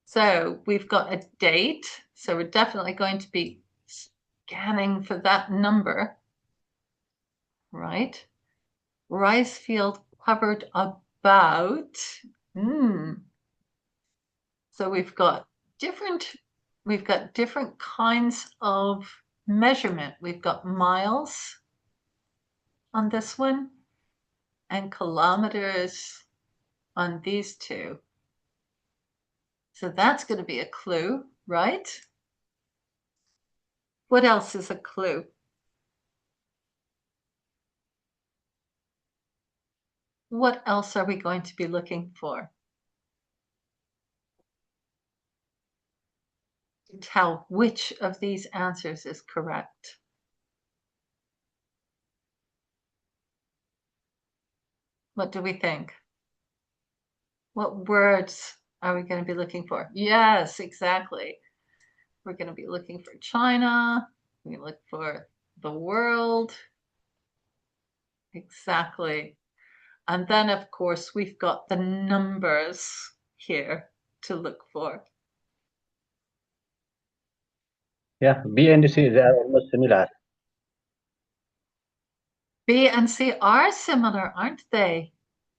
So we've got a date. So we're definitely going to be scanning for that number, right? Rice field covered about. So we've got different kinds of measurement. We've got miles on this one and kilometers on these two. So that's going to be a clue, right? What else is a clue? What else are we going to be looking for? To tell which of these answers is correct. What do we think? What words are we going to be looking for? Yes, exactly. We're going to be looking for China. We look for the world. Exactly. And then, of course, we've got the numbers here to look for. Yeah, B and C, they are almost similar. B and C are similar, aren't they?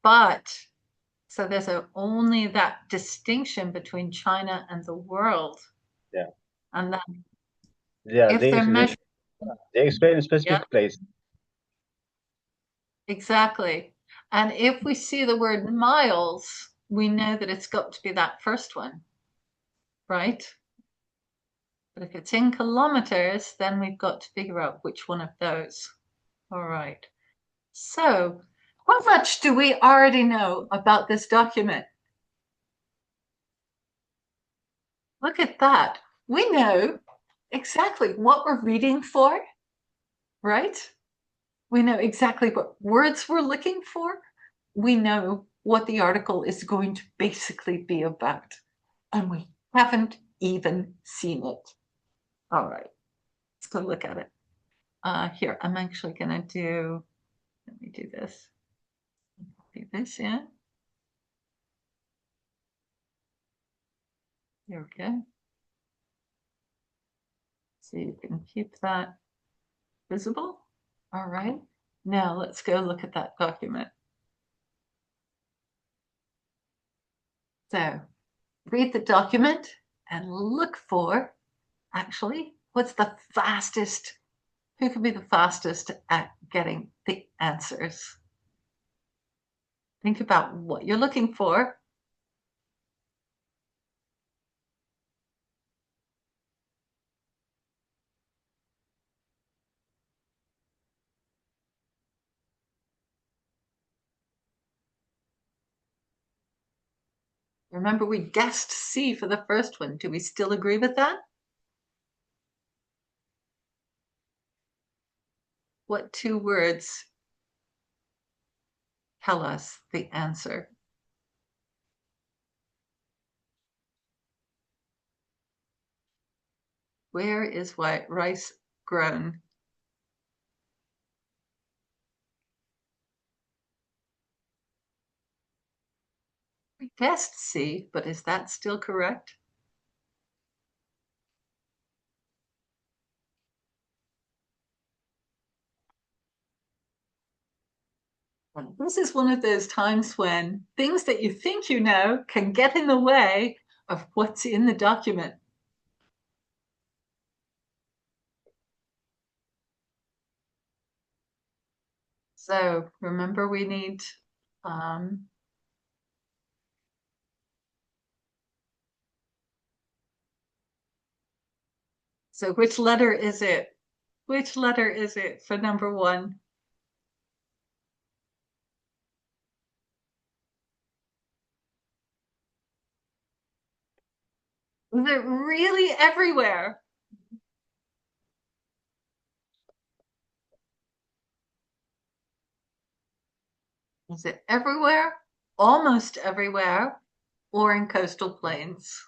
But, so there's only that distinction between China and the world. Yeah. And then Yeah, if they're measured, they explain a yeah, specific place. exactly. And if we see the word miles, we know that it's got to be that first one, right? But if it's in kilometers, then we've got to figure out which one of those. All right. So, how much do we already know about this document? Look at that. We know exactly what we're reading for, right? We know exactly what words we're looking for. We know what the article is going to basically be about. And we haven't even seen it. All right, let's go look at it. Here, I'm actually going to do, let me do this. Do this in. There we go. So you can keep that visible. All right. Now let's go look at that document. So read the document and look for, actually, what's the fastest, who can be the fastest at getting the answers? Think about what you're looking for. Remember, we guessed C for the first one. Do we still agree with that? What two words tell us the answer? Where is white rice grown? We guessed C, but is that still correct? This is one of those times when things that you think you know can get in the way of what's in the document. So remember, we need so which letter is it? Which letter is it for number one? Is it really everywhere? Is it everywhere, almost everywhere, or in coastal plains?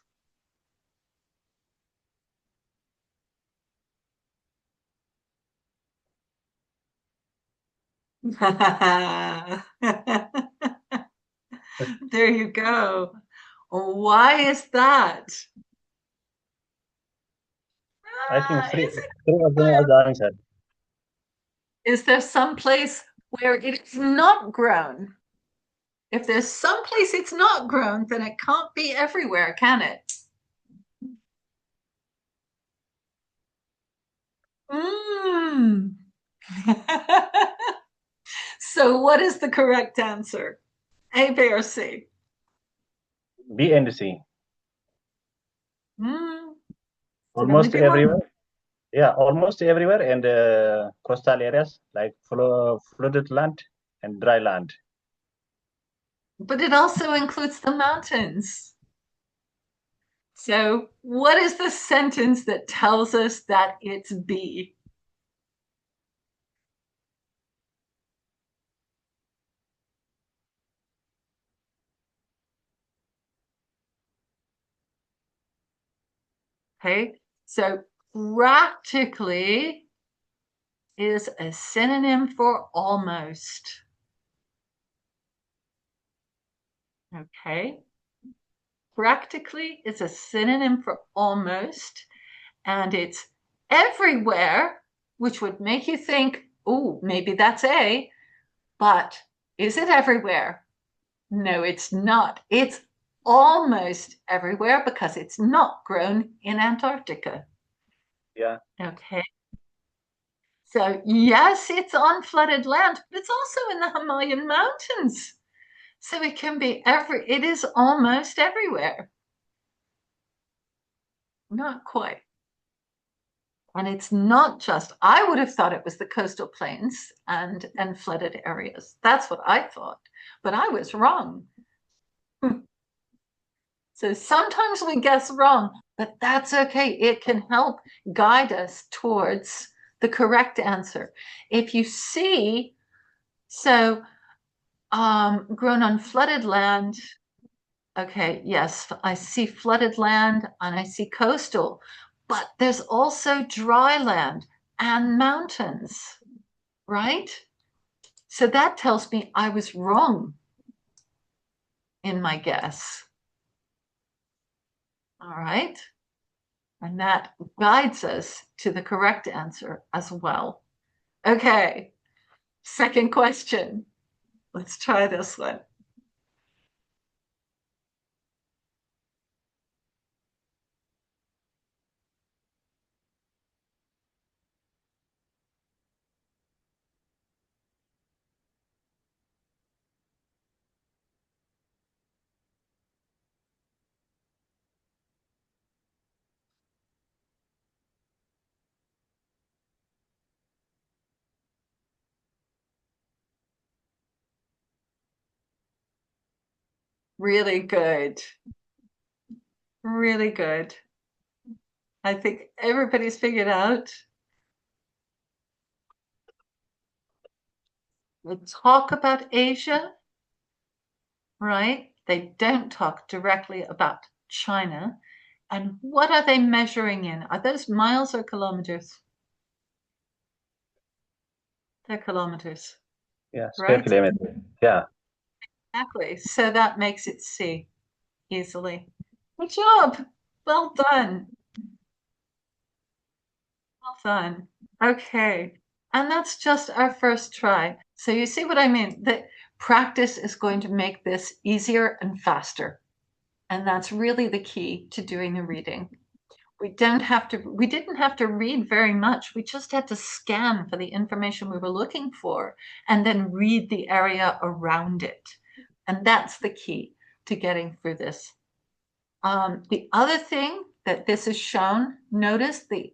There you go. Why is that? I think three, Is it three of them are the answer. Is there some place where it's not grown? If there's some place it's not grown, then it can't be everywhere, can it? Mm. So what is the correct answer? A, B, or C? B and C. Mm. Almost everywhere. Yeah, almost everywhere, and coastal areas like flooded land and dry land. But it also includes the mountains. So what is the sentence that tells us that it's B? Okay, so practically is a synonym for almost. Okay. Practically is a synonym for almost, and it's everywhere, which would make you think, oh, maybe that's A, but is it everywhere? No, it's not. It's almost everywhere because it's not grown in Antarctica. Yeah. Okay. So yes, it's on flooded land, but it's also in the Himalayan mountains. So it can be it is almost everywhere. Not quite. And it's not just, I would have thought it was the coastal plains and flooded areas. That's what I thought, but I was wrong. So sometimes we guess wrong, but that's okay. It can help guide us towards the correct answer. If you see, so grown on flooded land, okay, yes, I see flooded land and I see coastal, but there's also dry land and mountains, right? So that tells me I was wrong in my guess. All right. And that guides us to the correct answer as well. Okay, second question. Let's try this one. Really good. Really good. I think everybody's figured out. They talk about Asia, right? They don't talk directly about China. And what are they measuring in? Are those miles or kilometers? They're kilometers. Yeah, square Right? kilometer. Yeah. Exactly. So that makes it C easily. Good job. Well done. Well done. Okay. And that's just our first try. So you see what I mean? That practice is going to make this easier and faster. And that's really the key to doing the reading. We didn't have to read very much. We just had to scan for the information we were looking for and then read the area around it. And that's the key to getting through this. The other thing that this is shown, notice the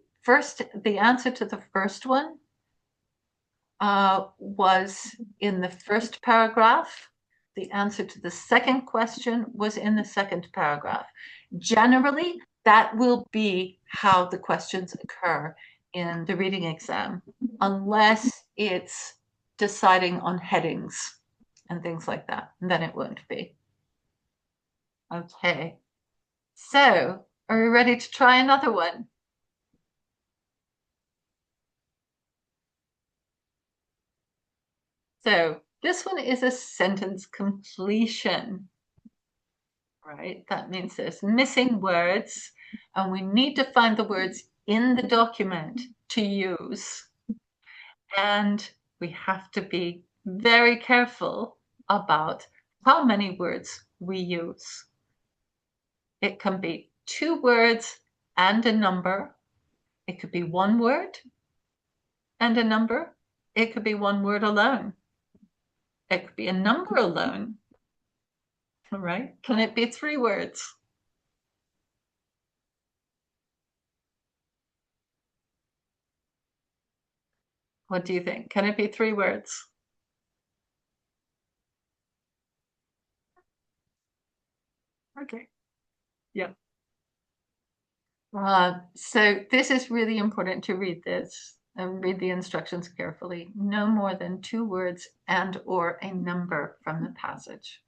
answer to the first one was in the first paragraph. The answer to the second question was in the second paragraph. Generally, that will be how the questions occur in the reading exam, unless it's deciding on headings and things like that. And then it won't be. Okay. So, are we ready to try another one? So, this one is a sentence completion, right? That means there's missing words, and we need to find the words in the document to use. And we have to be very careful about how many words we use. It can be 2 words and a number. It could be 1 word and a number. It could be 1 word alone. It could be a number alone. All right. Can it be 3 words? What do you think? Can it be 3 words? Okay. Yeah. So this is really important to read this and read the instructions carefully. No more than 2 words and or a number from the passage,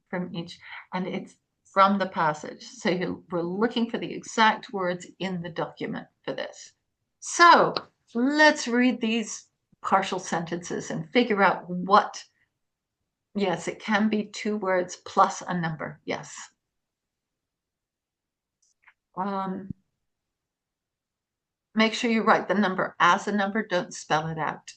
from each, and it's from the passage. So we're looking for the exact words in the document for this. So let's read these partial sentences and figure out what Yes, it can be 2 words plus a number. Yes. Make sure you write the number as a number. Don't spell it out.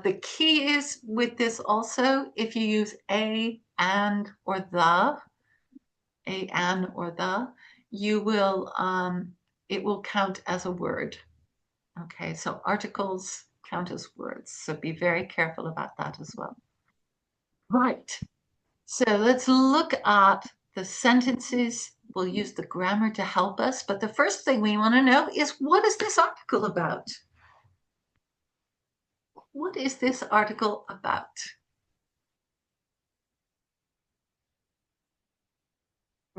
The key is with this also, if you use a, and, or the, you will, it will count as a word. Okay, so articles count as words. So be very careful about that as well. Right. So let's look at the sentences. We'll use the grammar to help us. But the first thing we want to know is, what is this article about? What is this article about?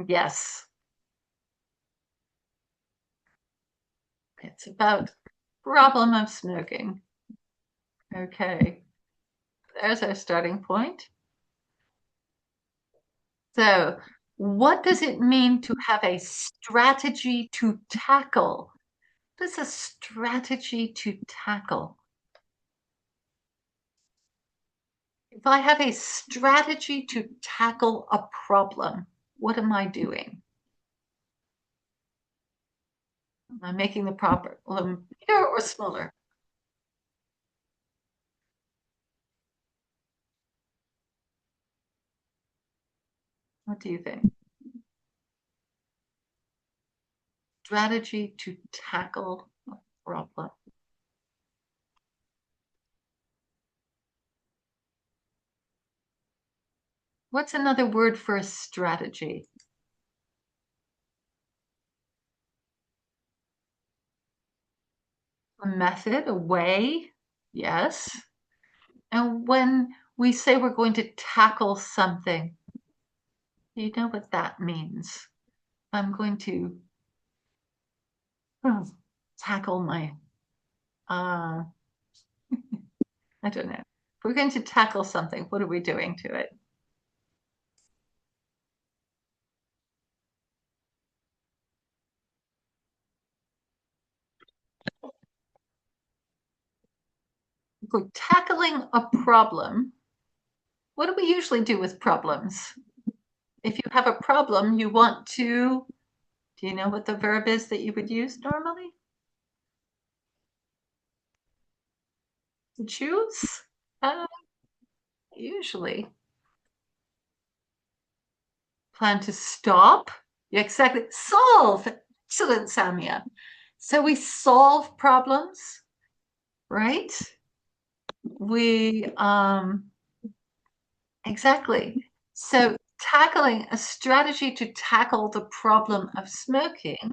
Yes. It's about problem of smoking. Okay. There's our starting point. So, what does it mean to have a strategy to tackle? What is a strategy to tackle? If I have a strategy to tackle a problem, what am I doing? Am I making the problem bigger or smaller? What do you think? Strategy to tackle a problem. What's another word for a strategy? A method, a way, yes. And when we say we're going to tackle something, you know what that means. I'm going to tackle my, I don't know. If we're going to tackle something, what are we doing to it? If we're tackling a problem, what do we usually do with problems? If you have a problem, you want to, do you know what the verb is that you would use normally? To choose? Usually. Plan to stop? Yeah, exactly. Solve. Excellent, Samia. So we solve problems, right? We, exactly. So tackling a strategy to tackle the problem of smoking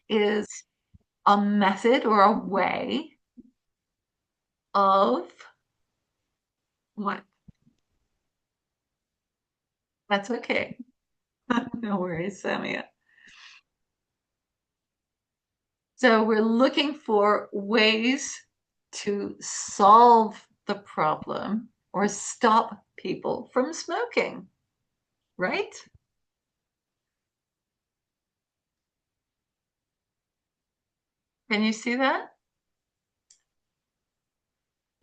is a method or a way of what? That's okay. No worries, Samia. So we're looking for ways to solve the problem or stop people from smoking, right? Can you see that?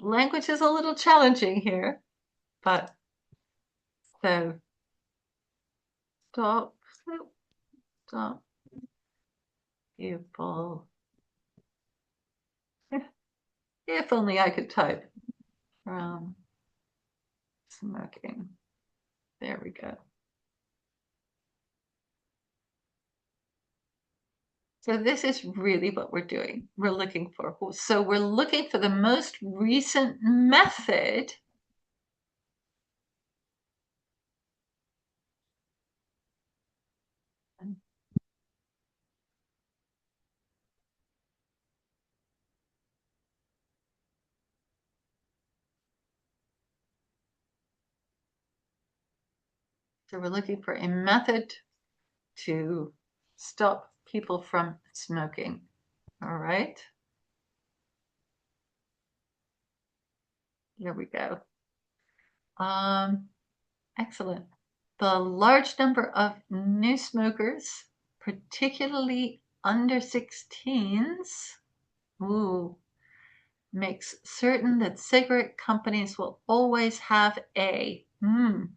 Language is a little challenging here, but so stop people. If only I could type from smoking. There we go. So this is really what we're doing. We're looking for. So we're looking for the most recent method So we're looking for a method to stop people from smoking. All right. Here we go. Excellent. The large number of new smokers, particularly under 16s, makes certain that cigarette companies will always have a. Is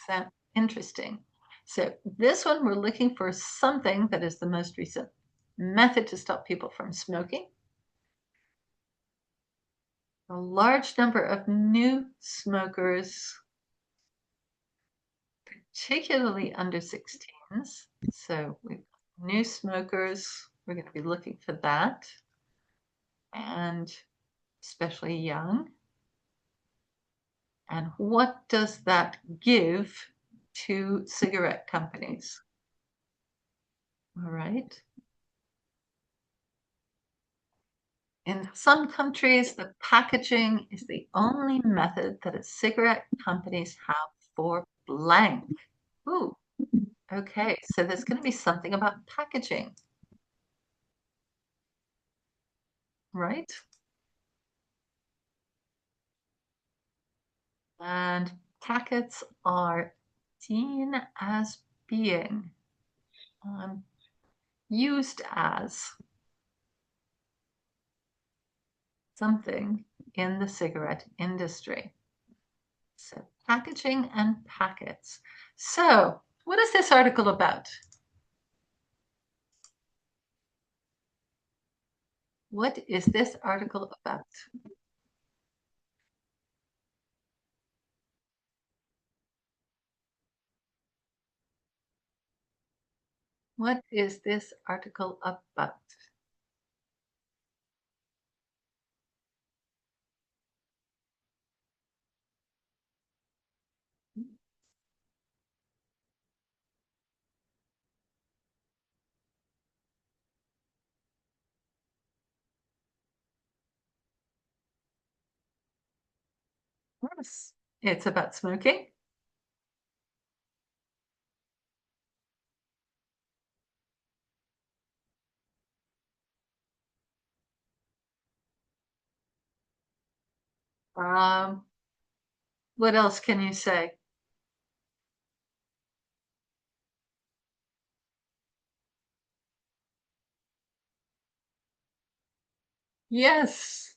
that interesting? So this one, we're looking for something that is the most recent method to stop people from smoking. A large number of new smokers, particularly under 16s. So new smokers, we're going to be looking for that. And especially young. And what does that give to cigarette companies? All right. In some countries, the packaging is the only method that cigarette companies have for blank. Ooh, okay. So there's going to be something about packaging, right? And packets are seen as being used as something in the cigarette industry. So packaging and packets. So what is this article about? What is this article about? What is this article about? Yes, it's about smoking. What else can you say? Yes,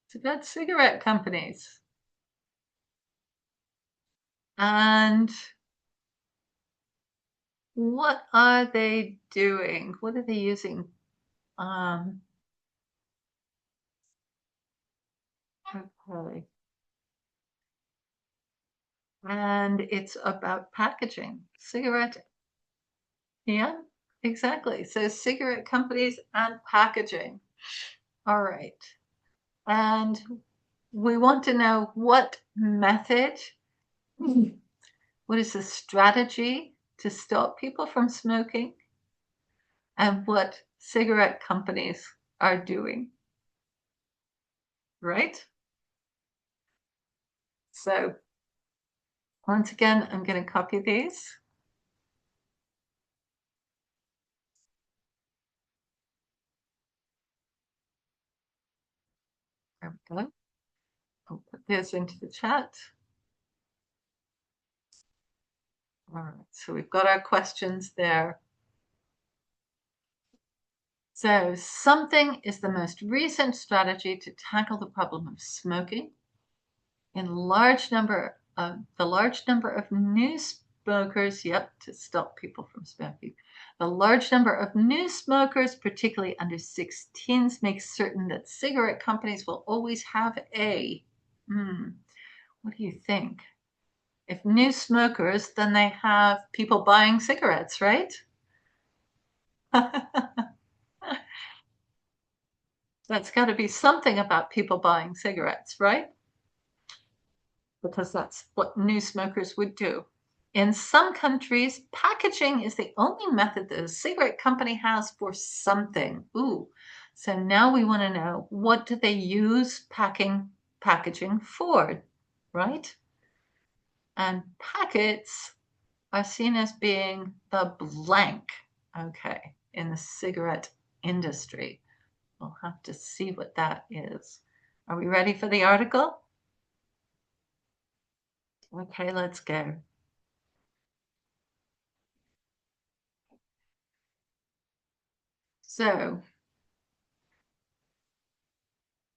it's about cigarette companies. And what are they doing? What are they using? Okay. And it's about packaging. Cigarette. Yeah, exactly. So cigarette companies and packaging. All right. And we want to know what method, what is the strategy to stop people from smoking, and what cigarette companies are doing, right? So once again, I'm going to copy these. There we go. I'll put this into the chat. All right, so we've got our questions there. So something is the most recent strategy to tackle the problem of smoking. In the large number of new smokers, to stop people from smoking. The large number of new smokers, particularly under 16s, makes certain that cigarette companies will always have a. What do you think? If new smokers, then they have people buying cigarettes, right? That's got to be something about people buying cigarettes, right? Because that's what new smokers would do. In some countries, packaging is the only method that a cigarette company has for something. Ooh, so now we want to know, what do they use packaging for, right? And packets are seen as being the blank, okay, in the cigarette industry. We'll have to see what that is. Are we ready for the article? Okay, let's go. So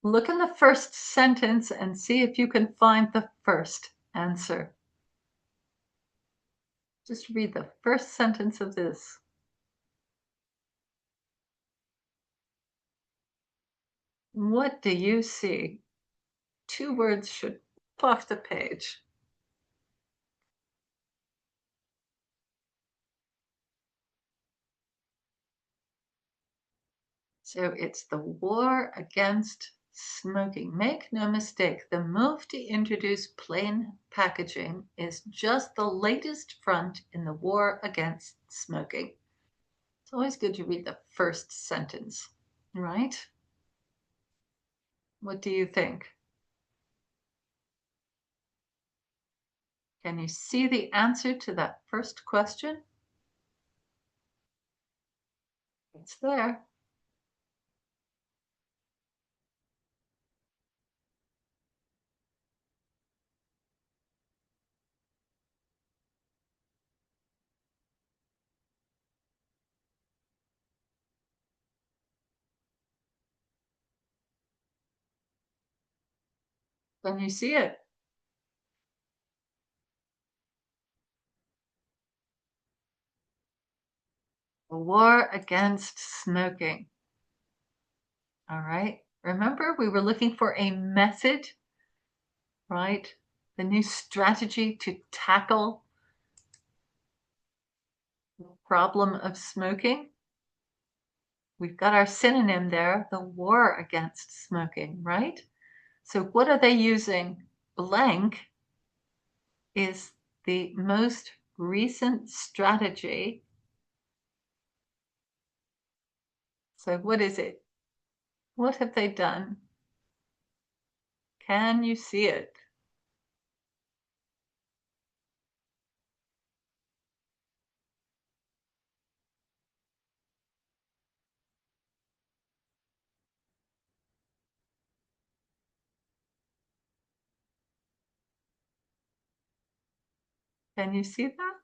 Look in the first sentence and see if you can find the first answer. Just read the first sentence of this. What do you see? 2 words should pop off the page. So it's the war against smoking. Make no mistake, the move to introduce plain packaging is just the latest front in the war against smoking. It's always good to read the first sentence, right? What do you think? Can you see the answer to that first question? It's there. Can you see it? A war against smoking. All right. Remember, we were looking for a method, right? The new strategy to tackle the problem of smoking. We've got our synonym there, the war against smoking, right? So what are they using? Blank is the most recent strategy. So what is it? What have they done? Can you see it? Can you see that?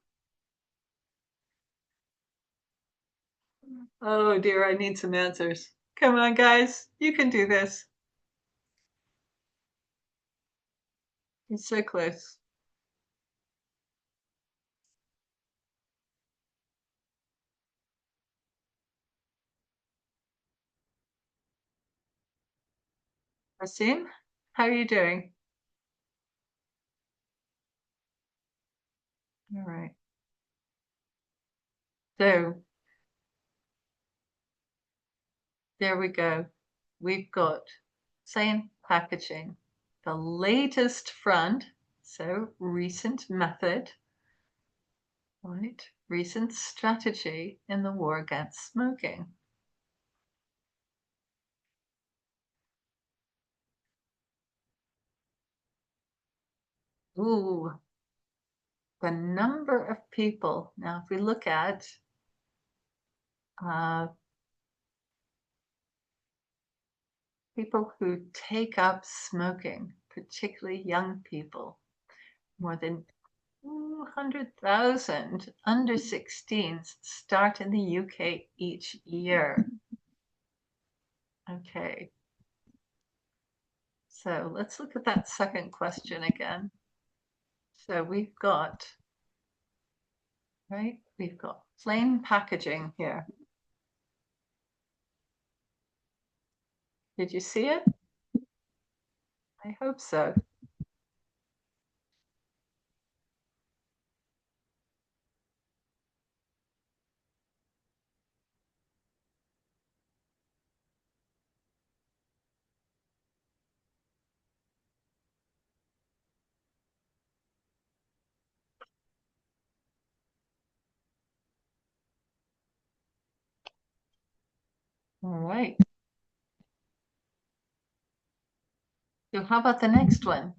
Oh dear, I need some answers. Come on, guys. You can do this. It's so close. Asim, how are you doing? All right. So there we go. We've got plain packaging, the latest front, so recent method, right? Recent strategy in the war against smoking. Ooh, the number of people. Now, if we look at people who take up smoking, particularly young people, more than 200,000 under 16s start in the UK each year. Okay. So let's look at that second question again. So we've got, right, we've got plain packaging here. Did you see it? I hope so. All right. So how about the next one?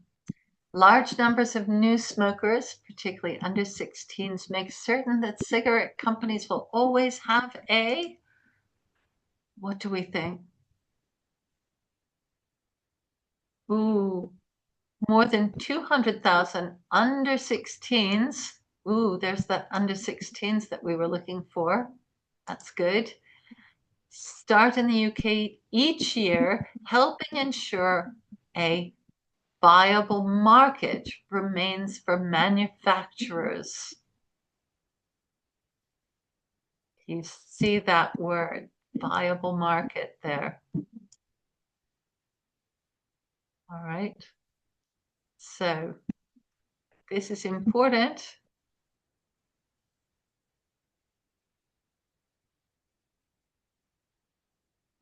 Large numbers of new smokers, particularly under 16s, make certain that cigarette companies will always have a, what do we think? Ooh, more than 200,000 under 16s. Ooh, there's that under 16s that we were looking for. That's good. start in the UK each year, helping ensure a viable market remains for manufacturers. You see that word, viable market there. All right. So this is important.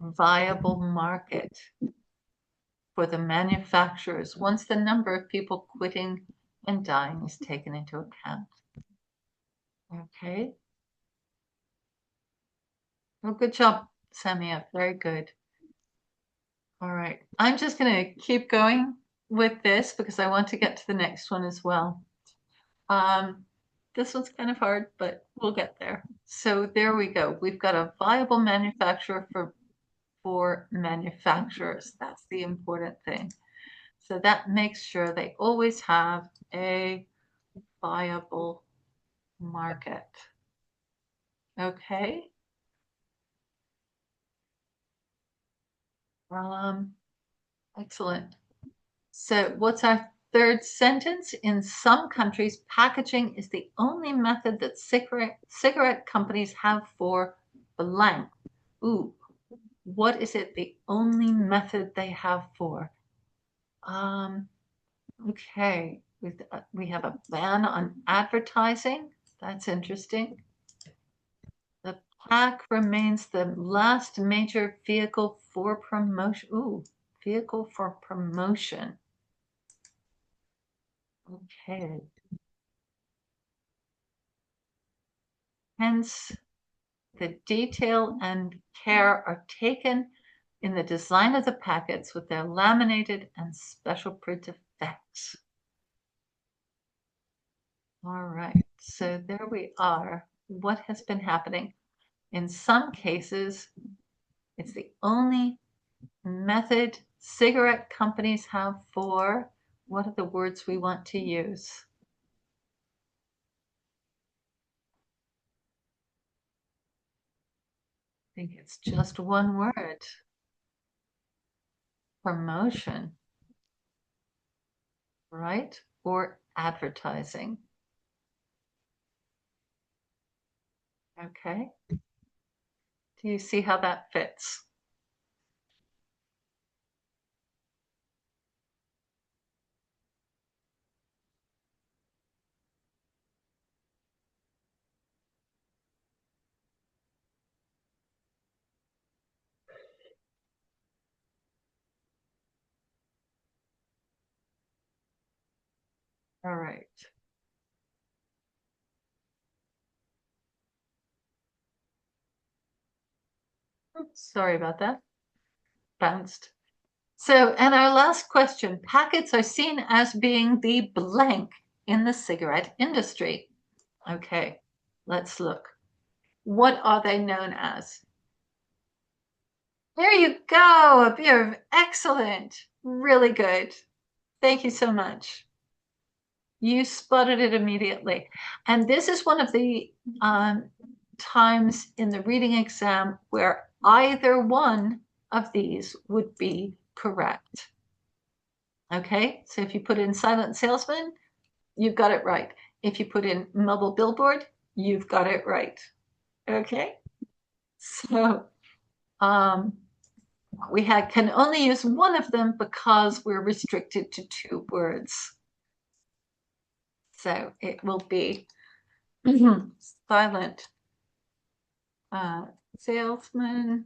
Viable market for the manufacturers once the number of people quitting and dying is taken into account. Okay. Well, good job, Samia. Very good. All right. I'm just going to keep going with this because I want to get to the next one as well. This one's kind of hard, but we'll get there. So there we go. We've got a viable manufacturer for manufacturers. That's the important thing. So that makes sure they always have a viable market. Okay. Excellent. So what's our third sentence? In some countries, packaging is the only method that cigarette companies have for blank. Ooh, what is it the only method they have for? Okay, we have a ban on advertising. That's interesting. The pack remains the last major vehicle for promotion. Ooh, vehicle for promotion. Okay. Hence, the detail and care are taken in the design of the packets with their laminated and special print effects. All right, so there we are. What has been happening? In some cases, it's the only method cigarette companies have for, what are the words we want to use? I think it's just one word. Promotion, right? Or advertising. Okay. Do you see how that fits? All right. Oops, sorry about that. Bounced. So, and our last question, packets are seen as being the blank in the cigarette industry. Okay, let's look. What are they known as? There you go. You're excellent. Really good. Thank you so much. You spotted it immediately. And this is one of the times in the reading exam where either one of these would be correct. Okay, so if you put in silent salesman, you've got it right. If you put in mobile billboard, you've got it right. Okay, so we can only use one of them because we're restricted to 2 words. So it will be silent salesman,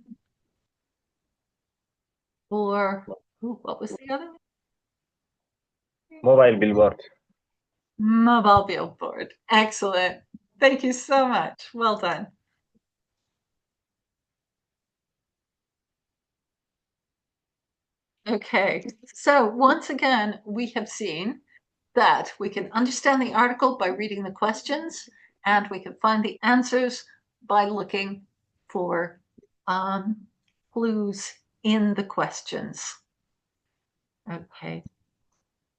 or what was the other? Mobile billboard. Mobile billboard. Excellent. Thank you so much. Well done. Okay, so once again, we have seen that we can understand the article by reading the questions, and we can find the answers by looking for clues in the questions. Okay,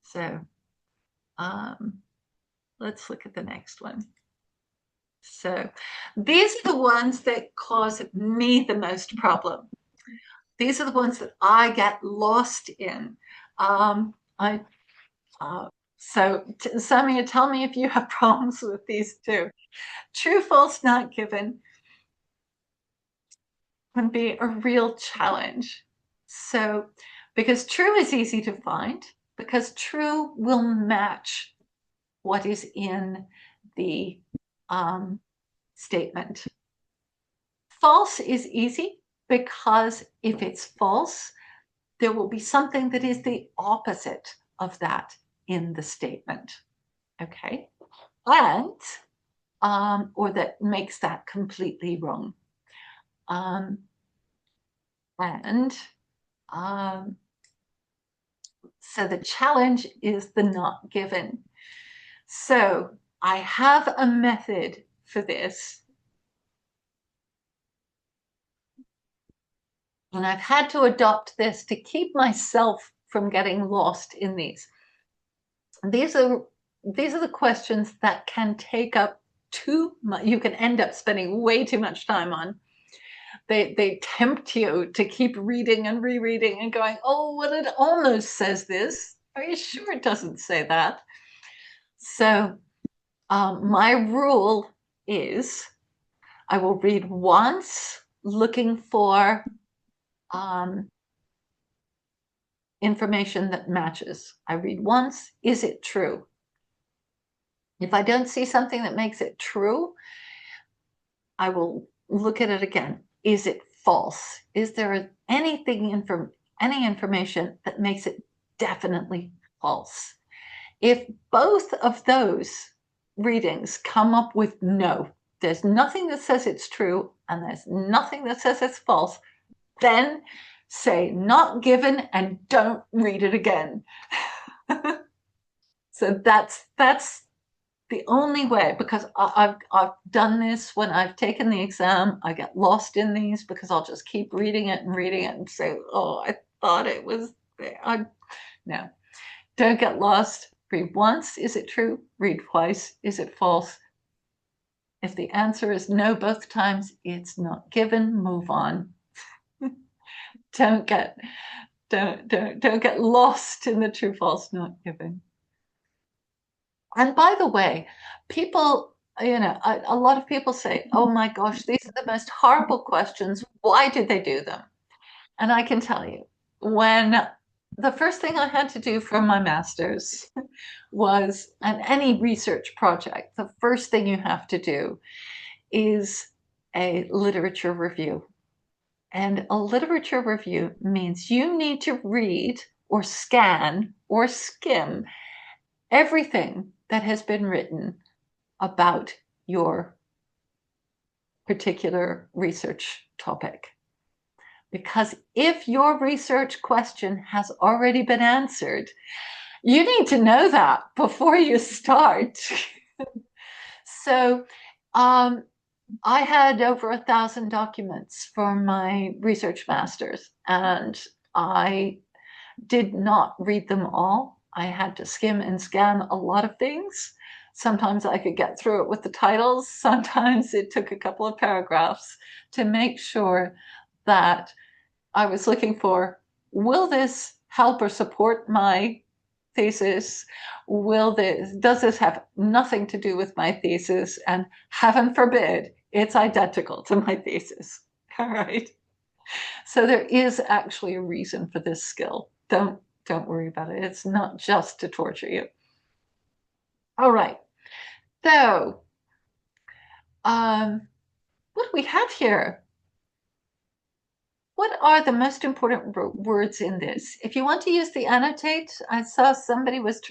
so let's look at the next one. So these are the ones that cause me the most problem. These are the ones that I get lost in. So Samia, tell me if you have problems with these too. True, false, not given can be a real challenge. So, because true is easy to find, because true will match what is in the statement. False is easy because if it's false, there will be something that is the opposite of that in the statement. Okay. And, or that makes that completely wrong. And so the challenge is the not given. So I have a method for this. And I've had to adopt this to keep myself from getting lost in these. These are the questions that can take up too much. You can end up spending way too much time on. They tempt you to keep reading and rereading and going, oh, well, it almost says this. Are you sure it doesn't say that? So my rule is I will read once looking for information that matches. I read once, is it true? If I don't see something that makes it true, I will look at it again. Is it false? Is there any information that makes it definitely false? If both of those readings come up with no, there's nothing that says it's true and there's nothing that says it's false, then say not given and don't read it again. So that's the only way, because I've done this when I've taken the exam. I get lost in these because I'll just keep reading it and say, oh, I thought it was there. No, don't get lost. Read once, is it true? Read twice, is it false? If the answer is no both times, it's not given, move on. Don't get lost in the true false not given. And by the way, people, a lot of people say, oh my gosh, these are the most horrible questions. Why did they do them? And I can tell you, when the first thing I had to do for my master's was, and any research project, the first thing you have to do is a literature review. And a literature review means you need to read or scan or skim everything that has been written about your particular research topic. Because if your research question has already been answered, you need to know that before you start. So I had over 1,000 documents for my research master's, and I did not read them all. I had to skim and scan a lot of things. Sometimes I could get through it with the titles. Sometimes it took a couple of paragraphs to make sure that I was looking for, will this help or support my thesis? Does this have nothing to do with my thesis? And heaven forbid, it's identical to my thesis. All right. So there is actually a reason for this skill. Don't worry about it. It's not just to torture you. All right. So, what do we have here? What are the most important words in this? If you want to use the annotate, I saw somebody was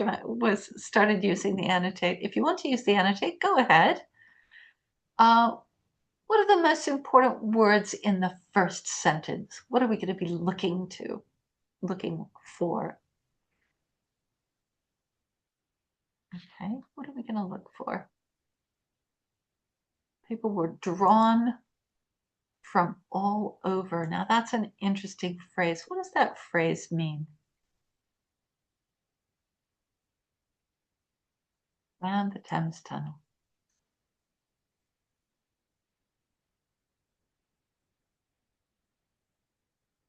started using the annotate. If you want to use the annotate, go ahead. What are the most important words in the first sentence? What are we going to be looking for? Okay, what are we going to look for? People were drawn from all over. Now that's an interesting phrase. What does that phrase mean? And the Thames Tunnel.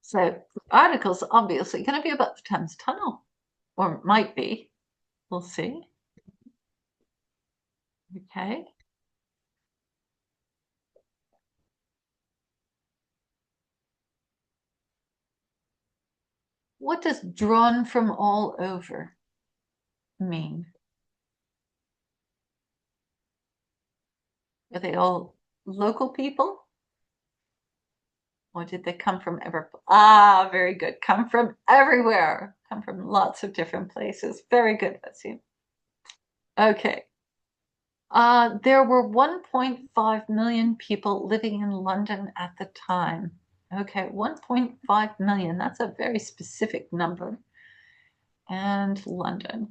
So the article's obviously going to be about the Thames Tunnel, or it might be. We'll see. Okay. What does drawn from all over mean? Are they all local people? Or did they come from ever? Ah, very good. Come from everywhere. Come from lots of different places. Very good, Vasim. Okay. There were 1.5 million people living in London at the time. Okay, 1.5 million. That's a very specific number. And London.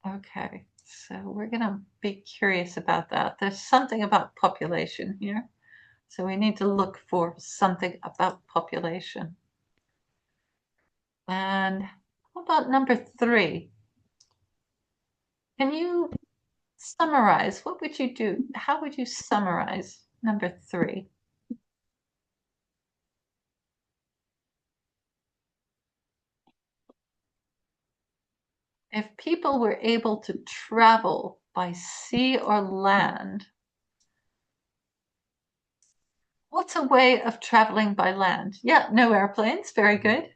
Okay, so we're going to be curious about that. There's something about population here. So we need to look for something about population. And how about number 3? Can you summarize? What would you do? How would you summarize number 3? If people were able to travel by sea or land, what's a way of traveling by land? Yeah, no airplanes. Very good.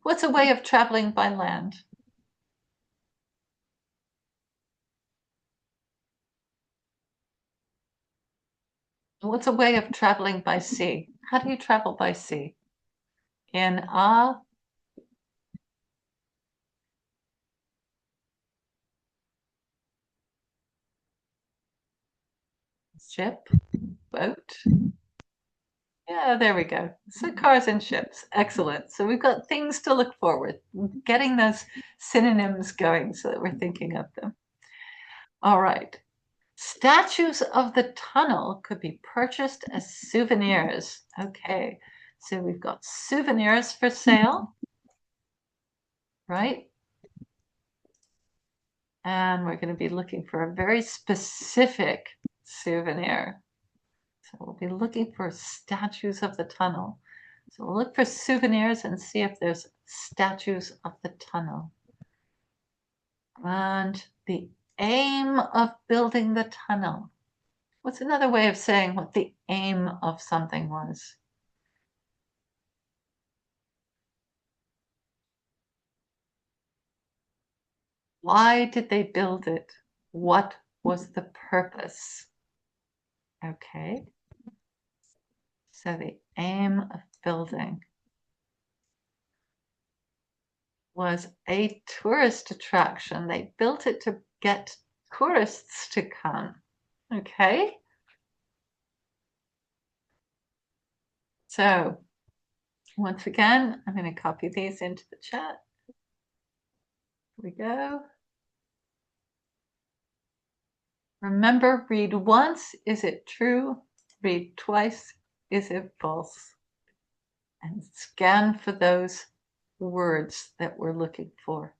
What's a way of traveling by land? What's a way of traveling by sea? How do you travel by sea? In a ship, boat. Yeah, there we go. So cars and ships. Excellent. So we've got things to look forward, getting those synonyms going so that we're thinking of them. All right. Statues of the tunnel could be purchased as souvenirs. Okay. So we've got souvenirs for sale, right? And we're going to be looking for a very specific souvenir. So we'll be looking for statues of the tunnel. So we'll look for souvenirs and see if there's statues of the tunnel. And the aim of building the tunnel. What's another way of saying what the aim of something was? Why did they build it? What was the purpose? Okay. So the aim of building was a tourist attraction. They built it to get tourists to come. Okay. So once again, I'm going to copy these into the chat. Here we go. Remember, read once, is it true? Read twice, is it false? And scan for those words that we're looking for.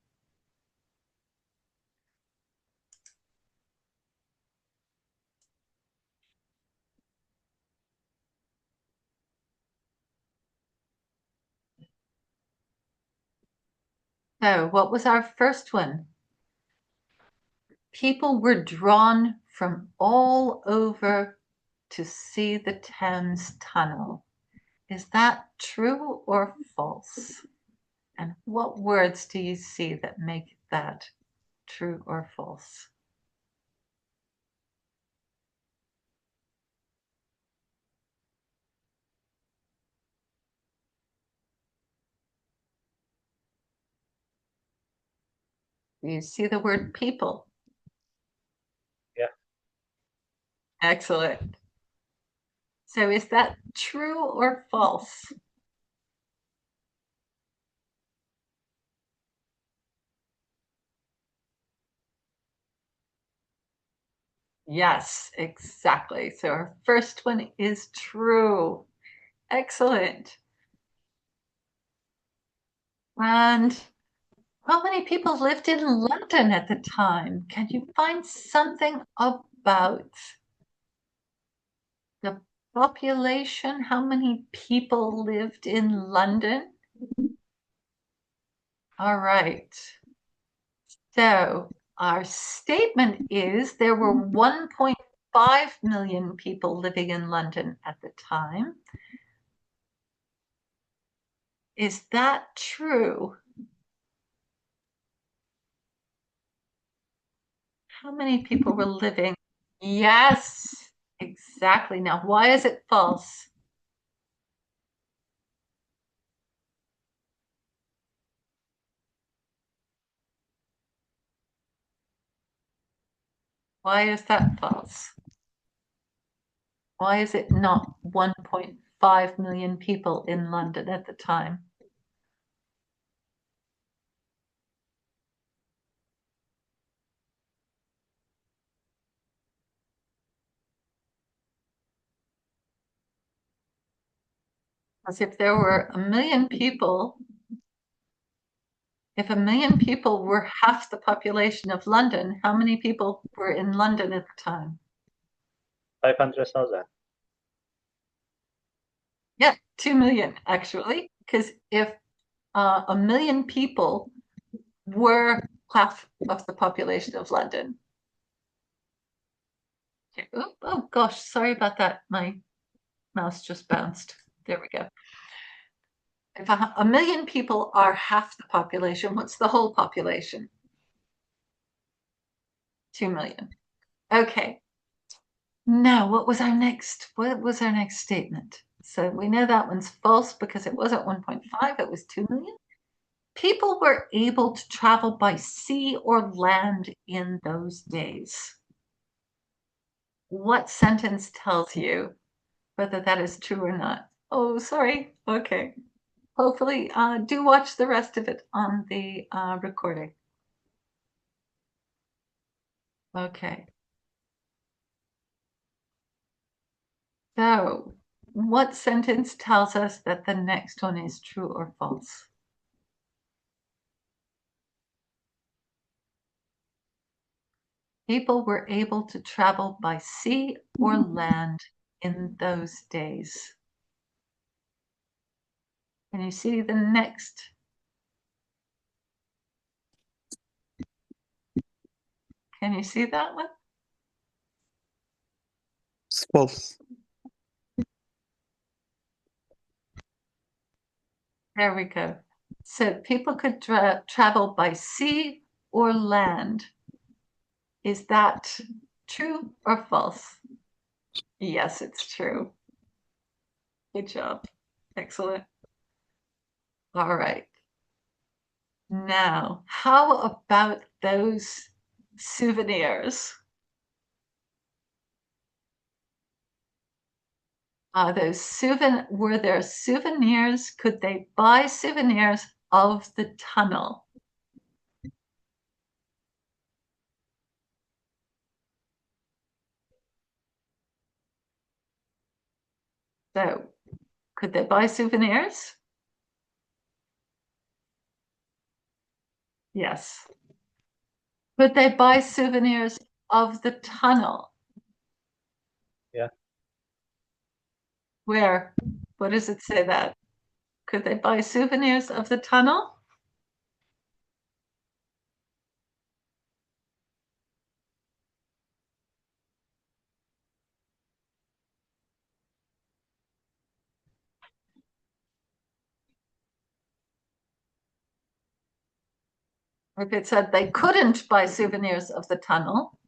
So what was our first one? People were drawn from all over to see the Thames Tunnel. Is that true or false? And what words do you see that make that true or false? Do you see the word people? Yeah. Excellent. So is that true or false? Yes, exactly. So our first one is true. Excellent. And how many people lived in London at the time? Can you find something about the population, how many people lived in London? All right. So our statement is there were 1.5 million people living in London at the time. Is that true? How many people were living? Yes, exactly. Now, why is it false? Why is that false? Why is it not 1.5 million people in London at the time? Because if there were a million people, if a million people were half the population of London, how many people were in London at the time? 500,000. Yeah, 2 million actually, because if a million people were half of the population of London. Oh gosh, sorry about that. My mouse just bounced. There we go. If a million people are half the population, what's the whole population? 2 million. Okay. Now, what was our next statement? So we know that one's false because it wasn't 1.5, it was 2 million. People were able to travel by sea or land in those days. What sentence tells you whether that is true or not? Oh, sorry. Okay. Hopefully, do watch the rest of it on the recording. Okay. So, what sentence tells us that the next one is true or false? People were able to travel by sea or land in those days. Can you see the next? Can you see that one? It's false. There we go. So people could travel by sea or land. Is that true or false? Yes, it's true. Good job. Excellent. All right. Now, how about those souvenirs? Were there souvenirs? Could they buy souvenirs of the tunnel? So, could they buy souvenirs? Yes. Could they buy souvenirs of the tunnel? Yeah. Where? What does it say that? Could they buy souvenirs of the tunnel? If it said they couldn't buy souvenirs of the tunnel,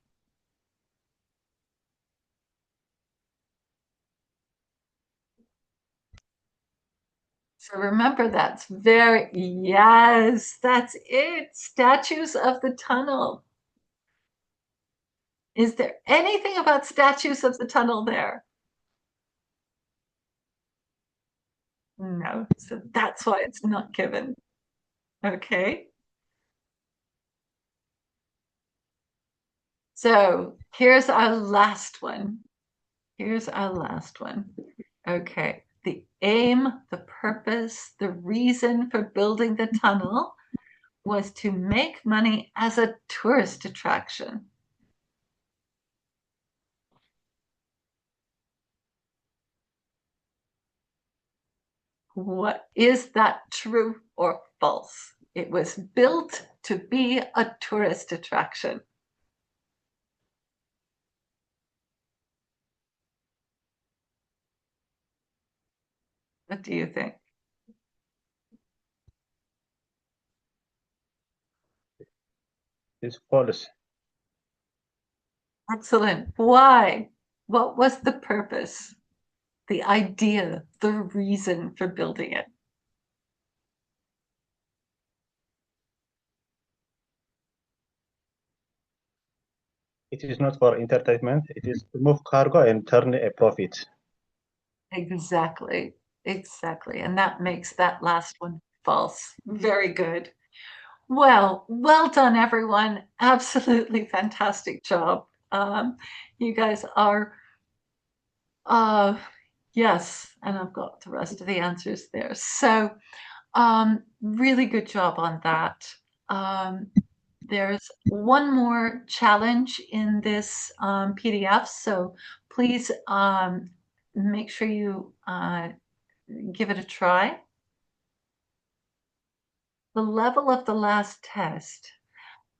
so remember yes, that's it. Statues of the tunnel. Is there anything about statues of the tunnel there? No, so that's why it's not given. Okay. So here's our last one. Okay. The aim, the purpose, the reason for building the tunnel was to make money as a tourist attraction. What is that, true or false? It was built to be a tourist attraction. What do you think? It's false. Excellent. Why? What was the purpose, the idea, the reason for building it? It is not for entertainment. It is to move cargo and turn a profit. Exactly. Exactly. And that makes that last one false. Very good. Well done, everyone. Absolutely fantastic job. You guys are, uh, yes, and I've got the rest of the answers there. So, really good job on that. There's one more challenge in this PDF, so please make sure you give it a try. The level of the last test.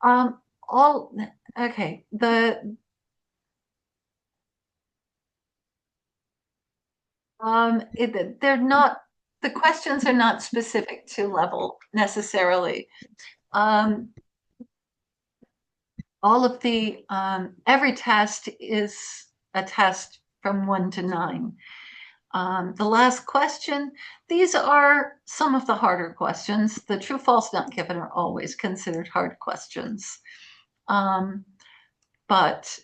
All okay. They're not, the questions are not specific to level necessarily. All of the every test is a test from 1 to 9. The last question, these are some of the harder questions. The true, false, not given are always considered hard questions. But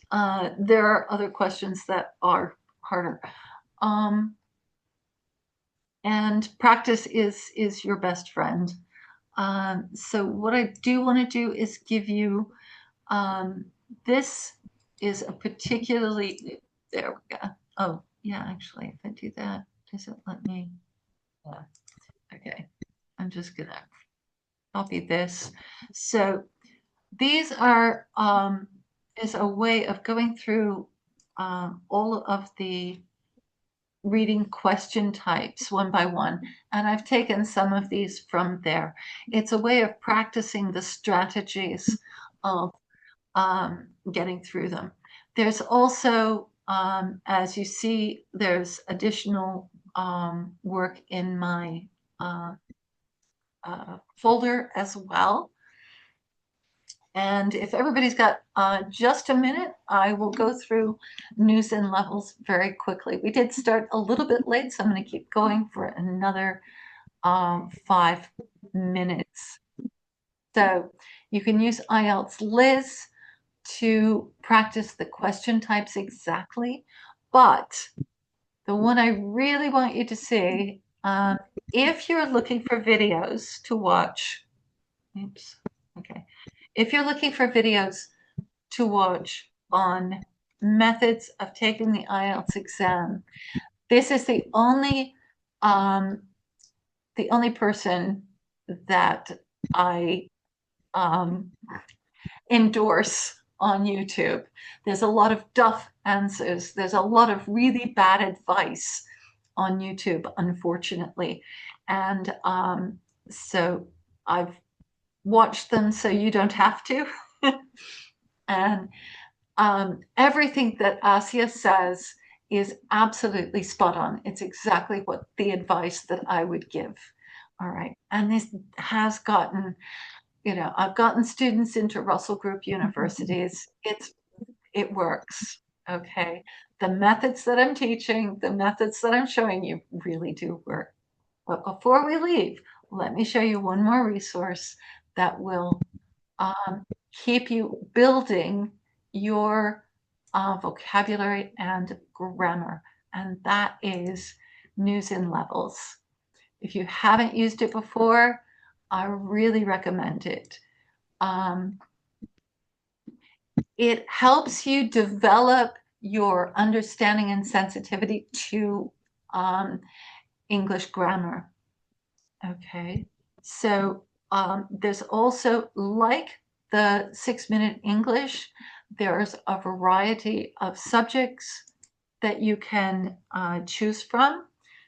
there are other questions that are harder. And practice is your best friend. So what I do want to do is give you, this is a particularly, there we go. Oh, yeah, actually, if I do that, does it let me? Yeah. Okay, I'm just gonna copy this. So these are, is a way of going through all of the reading question types one by one, and I've taken some of these from there. It's a way of practicing the strategies of getting through them. There's also, as you see, there's additional work in my folder as well. And if everybody's got just a minute, I will go through news and levels very quickly. We did start a little bit late, so I'm going to keep going for another 5 minutes. So you can use IELTS Liz to practice the question types exactly, but the one I really want you to see, if you're looking for videos to watch, oops, okay. If you're looking for videos to watch on methods of taking the IELTS exam, this is the only person that I endorse on YouTube. There's a lot of duff answers. There's a lot of really bad advice on YouTube, unfortunately. And so I've watched them so you don't have to. And everything that Asia says is absolutely spot on. It's exactly what the advice that I would give. All right. And this has gotten, I've gotten students into Russell Group universities. It works. Okay. The methods that I'm teaching, the methods that I'm showing you really do work. But before we leave, let me show you one more resource that will keep you building your vocabulary and grammar, and that is News in Levels. If you haven't used it before, I really recommend it. It helps you develop your understanding and sensitivity to English grammar. Okay, so there's also, like the 6-minute English, there's a variety of subjects that you can choose from.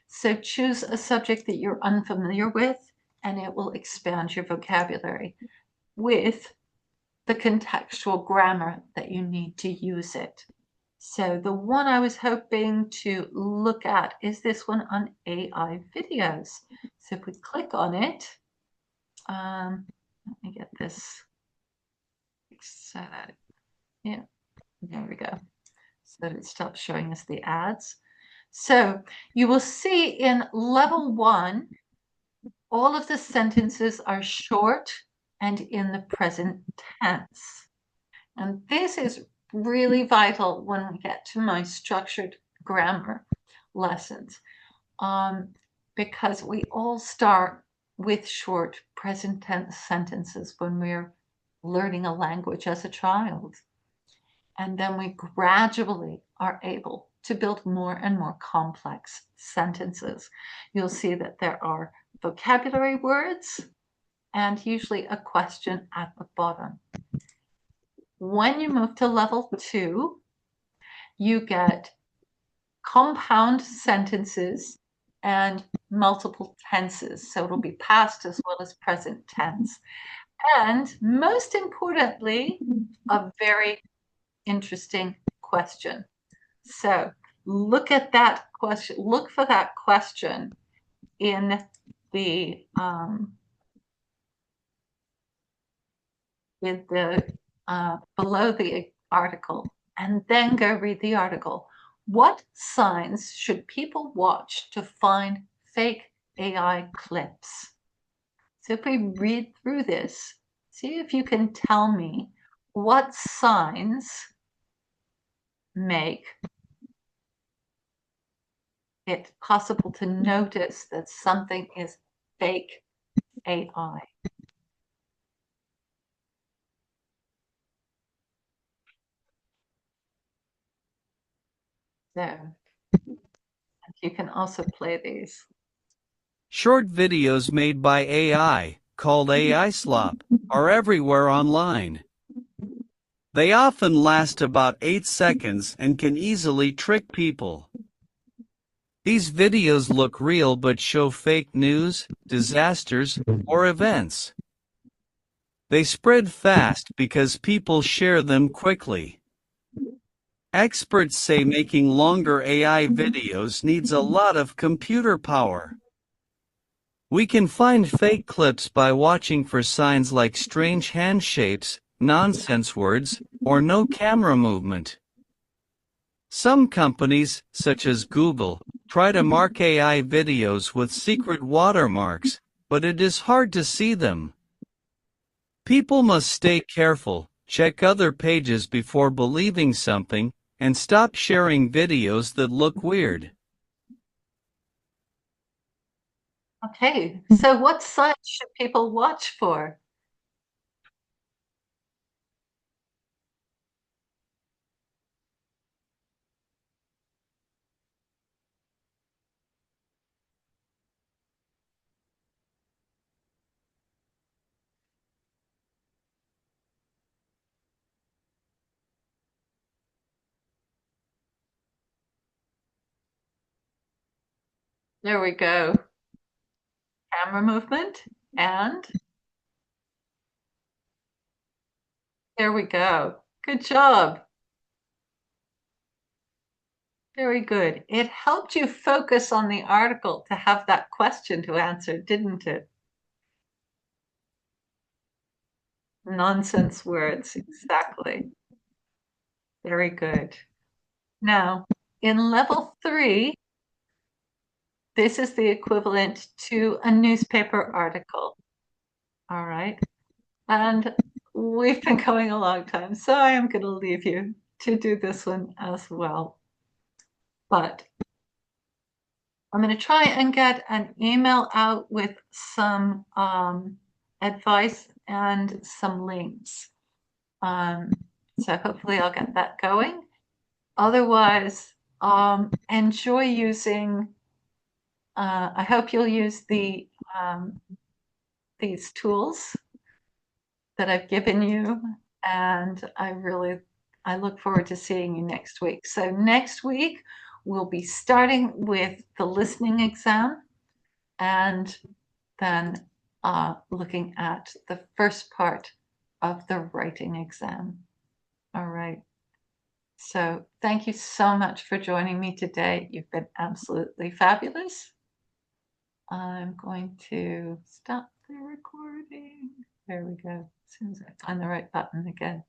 So choose a subject that you're unfamiliar with, and it will expand your vocabulary with the contextual grammar that you need to use it. So the one I was hoping to look at is this one on AI videos. So if we click on it, let me get this so that, yeah, there we go. So that it stops showing us the ads. So you will see in level 1, all of the sentences are short and in the present tense. And this is really vital when we get to my structured grammar lessons, because we all start with short present tense sentences when we're learning a language as a child. And then we gradually are able to build more and more complex sentences. You'll see that there are vocabulary words and usually a question at the bottom. When you move to level 2, you get compound sentences and multiple tenses. So it'll be past as well as present tense. And most importantly, a very interesting question. So look at that question, look for that question in the below the article, and then go read the article. What signs should people watch to find fake AI clips? So if we read through this, see if you can tell me what signs make it possible to notice that something is fake AI. So you can also play these. Short videos made by AI, called AI slop, are everywhere online. They often last about 8 seconds and can easily trick people. These videos look real but show fake news, disasters, or events. They spread fast because people share them quickly. Experts say making longer AI videos needs a lot of computer power. We can find fake clips by watching for signs like strange hand shapes, nonsense words, or no camera movement. Some companies, such as Google, try to mark AI videos with secret watermarks, but it is hard to see them. People must stay careful, check other pages before believing something, and stop sharing videos that look weird. Okay, so what signs should people watch for? There we go. Camera movement, and there we go. Good job. Very good. It helped you focus on the article to have that question to answer, didn't it? Nonsense words, exactly. Very good. Now, in level 3, this is the equivalent to a newspaper article. All right. And we've been going a long time, so I am going to leave you to do this one as well. But I'm going to try and get an email out with some advice and some links. So hopefully I'll get that going. Otherwise, enjoy using, I hope you'll use these tools that I've given you, and I look forward to seeing you next week. So next week we'll be starting with the listening exam and then looking at the first part of the writing exam. All right. So thank you so much for joining me today. You've been absolutely fabulous. I'm going to stop the recording. There we go. As soon as I find the right button again.